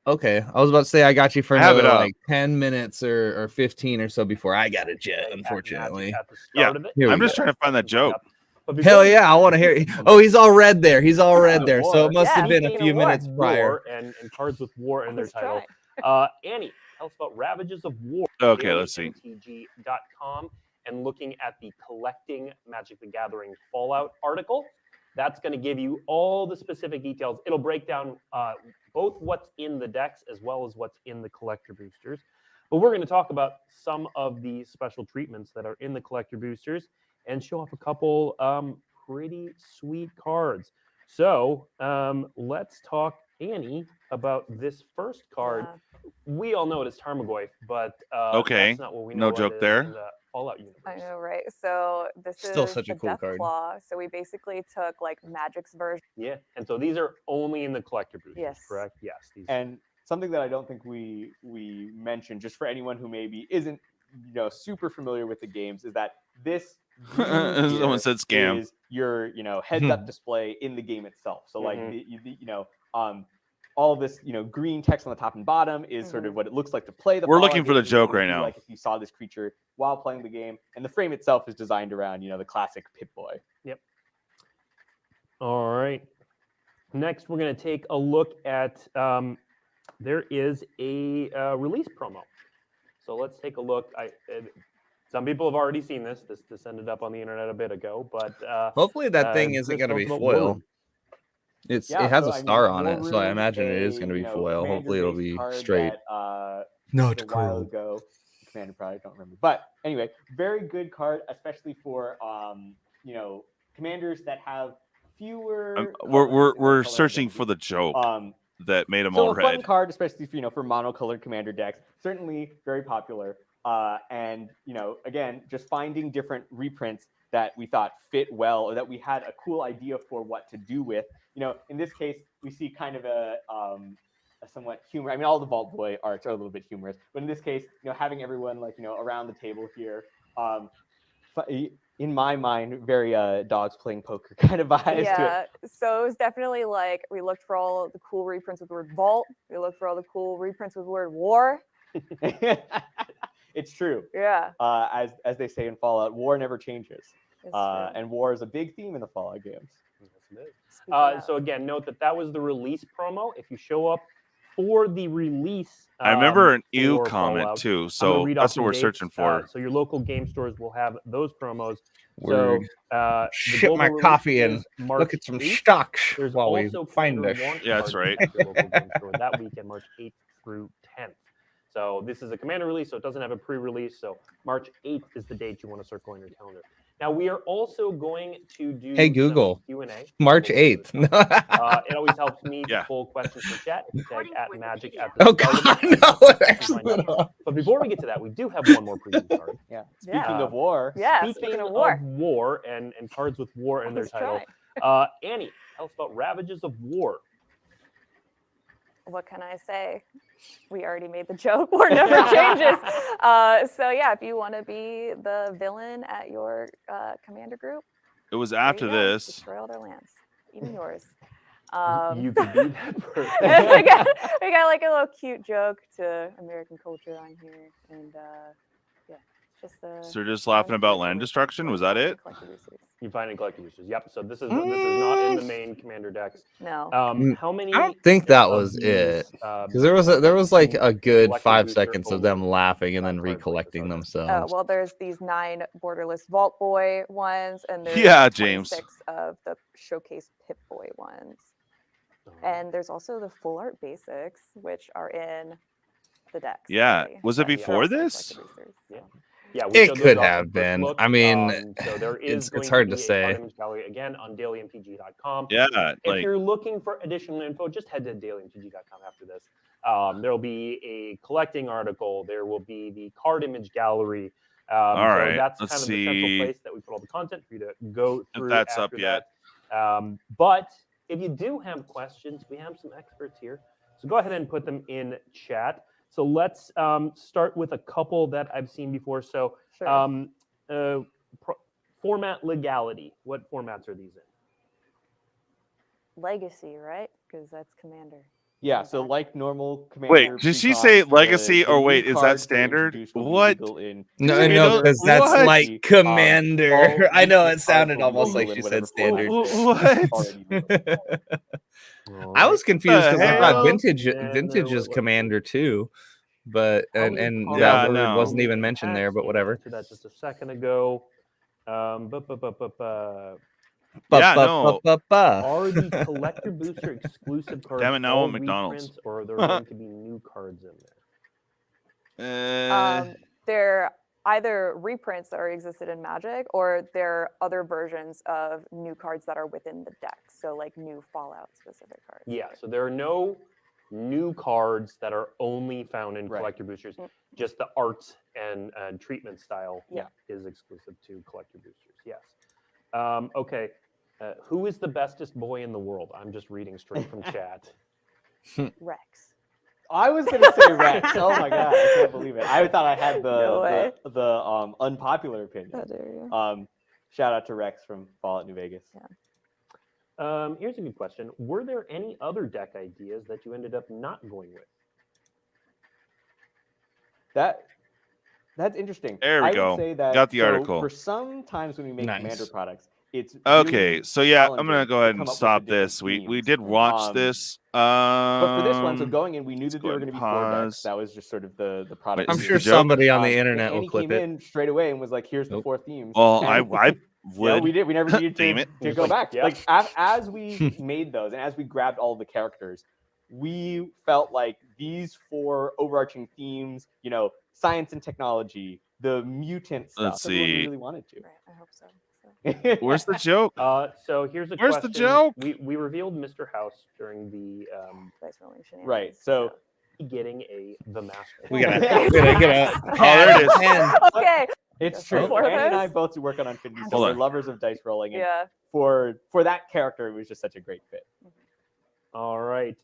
Okay. I was about to say I got you for another like 10 minutes or 15 or so before I got a jet, unfortunately. Yeah. I'm just trying to find that joke. Hell yeah, I want to hear it. Oh, he's all red there. He's all red there. So it must have been a few minutes prior. And cards with war in their title. Annie, tell us about Ravages of War. Okay, let's see. TCGDude and looking at the Collecting Magic the Gathering Fallout article. That's going to give you all the specific details. It'll break down both what's in the decks as well as what's in the collector boosters. But we're going to talk about some of the special treatments that are in the collector boosters and show off a couple pretty sweet cards. So let's talk, Annie, about this first card. Yeah. We all know it as Tarmogoyf, but that's not what we know. No joke there. In the Fallout universe. I know, right? So this still is such a cool Death card. Claw. So we basically took like Magic's version. Yeah, and so these are only in the collector boosters, yes. Correct? Yes. These... And something that I don't think we mentioned, just for anyone who maybe isn't super familiar with the games, is that this someone said scam is your heads up display in the game itself. So like all this green text on the top and bottom is sort of what it looks like to play the We're Fallout looking for the game. joke right now. Like if you saw this creature while playing the game, and the frame itself is designed around the classic Pip-Boy. Yep. All right. Next, we're going to take a look at there is a release promo. So let's take a look. Some people have already seen this. This ended up on the internet a bit ago, but hopefully that thing isn't going to be foil. It has a star on it, so I imagine it is going to be foil. Hopefully it'll be straight. Not a while ago. Commander probably don't remember, but anyway, very good card, especially for commanders that have fewer. We're searching for the joke that made them all red. So a fun card, especially for monocolored commander decks, certainly very popular. And again, just finding different reprints that we thought fit well, or that we had a cool idea for what to do with. In this case, we see kind of a somewhat humor. I mean, all the Vault Boy arts are a little bit humorous, but in this case, having everyone around the table here, in my mind, very dogs playing poker kind of vibes to it. Yeah, so it was definitely like we looked for all the cool reprints with the word Vault. We looked for all the cool reprints with the word War. It's true. Yeah. As they say in Fallout, war never changes. And war is a big theme in the Fallout games. Yes, it is. So again, note that was the release promo. If you show up for the release, I remember an ew comment Fallout, too. So that's what we're searching for. So your local game stores will have those promos. Word. So ship my coffee and look at some 8th. stocks There's while we also find this. Yeah, that's right. Your local game store that weekend, March 8th through 10th. So this is a commander release, so it doesn't have a pre-release. So March 8th is the date you want to circle on your calendar. Now we are also going to do Google Q&A. March 8th. It always helps me to pull questions from chat. If you tag @magic at the no, but before we get to that, we do have one more preview card. Yeah. Speaking of war. Yeah. Speaking of war and cards with war in their title. Annie, tell us about Ravages of War. What can I say? We already made the joke. War never changes. So yeah, if you want to be the villain at your commander group, it was after this. Destroy all their lands, even yours. You could be that person. we got like a little cute joke to American culture on here, and yeah, it's just. So you're just laughing about land destruction? Was that it? You find in collector boosters. Yep. So this is not in the main commander decks. No. How many? I don't think that was it, because there was like a good 5 seconds of them laughing and then recollecting themselves. Oh well, there's these 9 borderless Vault Boy ones, and there's James 26 of the showcase Pip Boy ones, and there's also the full art basics, which are in the decks. Yeah. Was it before this? Yeah. Yeah, we It showed those could off at have first been. look. I mean, So there is it's going hard to to be a say. card image gallery again on dailymtg.com. Yeah, If like you're looking for additional info, just head to dailymtg.com after this. There will be a collecting article. There will be the card image gallery. all So right. that's Let's kind of the central see place that we put all the content for you to go through. if that's after up yet. that. But if you do have questions, we have some experts here. So go ahead and put them in chat. So let's start with a couple that I've seen before. So Sure. format legality. What formats are these in? Legacy, right? Because that's Commander. Yeah, so like normal Commander. Wait, did she say legacy or wait, is that standard? What? No, because that's What? like Commander. I know it sounded almost like she said standard. What? I was confused because I thought hell? vintage is Commander too, but and Yeah, that word no. wasn't even mentioned there. But whatever. To that just a second ago. Yeah, no. Are the collector booster exclusive cards Damn it, now I all want McDonald's. reprints, or are there going to be new cards in there? They're either reprints that already existed in Magic, or they're other versions of new cards that are within the deck. So like new Fallout specific cards. Yeah, so there are no new cards that are only found in collector boosters. Just the art and treatment style is exclusive to collector boosters. Yes. Okay. Who is the bestest boy in the world? I'm just reading straight from chat. Rex. I was gonna say Rex. Oh my god, I can't believe it. I thought I had the unpopular opinion. How dare you. Shout out to Rex from Fallout New Vegas. Yeah. Here's a good question. Were there any other deck ideas that you ended up not going with? That's interesting. There we I go. would say that, Got the article. For some times when we make Commander products, it's okay. really So yeah, I'm gonna challenging go ahead to come and up with stop the different this. We themes. did watch this. But for this one, so going in, we knew that go there were ahead going to be and 4 decks. pause. That was just sort of the product. Wait, I'm is sure the joke? somebody on the internet will Andy clip came it. in straight away and was like, "Here's the 4 themes." Well, And, I yeah, would. we did. We never needed Damn to, it. to go back. yeah. Like as we made those and as we grabbed all the characters, we felt like these 4 overarching themes, science and technology, the mutant stuff. Let's that's what we see. really wanted to. Right. I hope so. Where's the joke? So here's a Where's question. the joke? We revealed Mr. House during the Dice rolling shenanigans. Right. So getting the master. We gotta get a Oh, there it is. pen. Okay. it's true. Four of Andy and I those? both work on Infinity, so Hold we're on. lovers of dice rolling. And Yeah. for that character, it was just such a great fit. All right.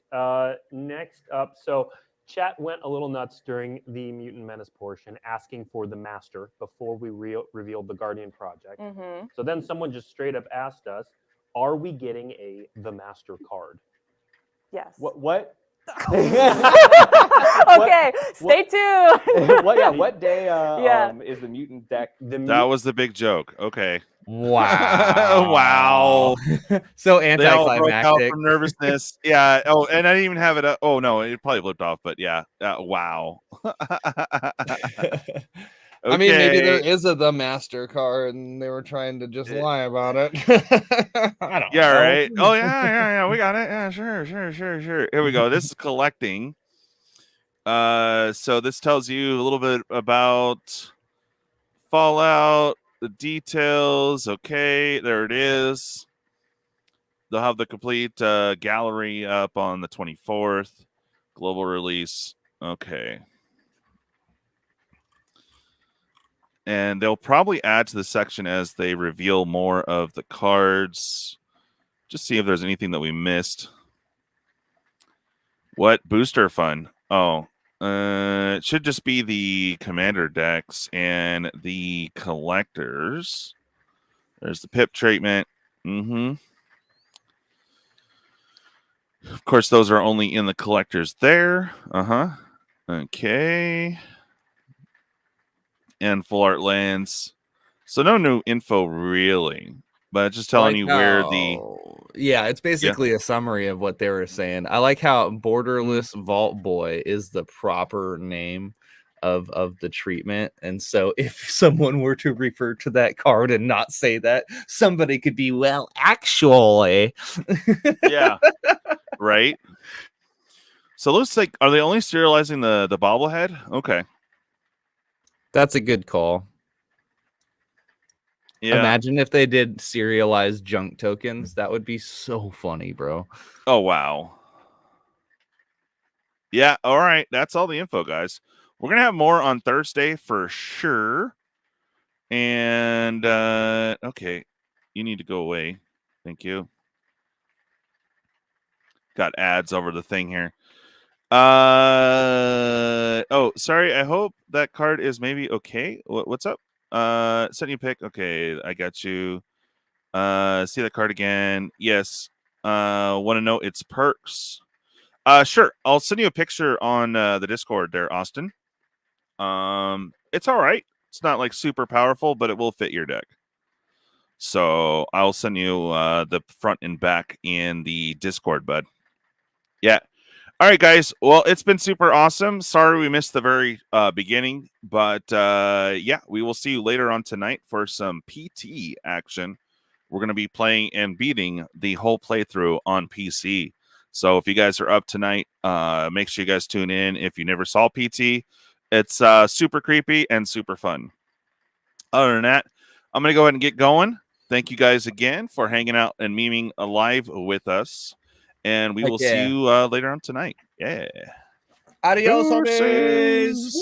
Next up, so chat went a little nuts during the Mutant Menace portion, asking for the master before we revealed the Guardian project. Mm-hmm. So then someone just straight up asked us, "Are we getting the master card?" Yes. What? Okay. Stay tuned. What day is the mutant deck? That was the big joke. Okay. Wow. Wow. So They all broke out anticlimactic. from nervousness. Yeah. Oh, and I didn't even have it. Oh no, it probably flipped off. But yeah. Wow. I mean, maybe there Okay. is the master card, and they were trying to just lie about it. I don't Yeah. know. Right. Oh yeah. We got it. Yeah. Sure. Here we go. This is collecting. So this tells you a little bit about Fallout, the details. Okay, there it is. They'll have the complete gallery up on the 24th. Global release. Okay. And they'll probably add to the section as they reveal more of the cards. Just see if there's anything that we missed. What booster fun? Oh, it should just be the commander decks and the collectors. There's the pip treatment. Of course, those are only in the collectors there. Okay. And full art lands. So no new info really, but just telling you where the... Yeah, it's basically a summary of what they were saying. I like how Borderless Vault Boy is the proper name of the treatment. And so if someone were to refer to that card and not say that, somebody could be, well, actually. Yeah. Right. So it looks like, are they only serializing the bobblehead? Okay. That's a good call. Yeah. Imagine if they did serialized junk tokens. That would be so funny, bro. Oh, wow. Yeah, all right. That's all the info, guys. We're going to have more on Thursday for sure. And, okay. You need to go away. Thank you. Got ads over the thing here. Oh, sorry. I hope that card is maybe okay. What's up? Send you a pic. Okay, I got you. See that card again. Yes. Want to know its perks? Sure. I'll send you a picture on the Discord there, Austin. It's all right. It's not like super powerful, but it will fit your deck. So I'll send you the front and back in the Discord, bud. Yeah. All right, guys. Well, it's been super awesome. Sorry we missed the very beginning, but yeah, we will see you later on tonight for some PT action. We're going to be playing and beating the whole playthrough on PC. So if you guys are up tonight, make sure you guys tune in. If you never saw PT, it's super creepy and super fun. Other than that, I'm going to go ahead and get going. Thank you guys again for hanging out and memeing live with us. And we will see you later on tonight. Yeah. Adios, homies.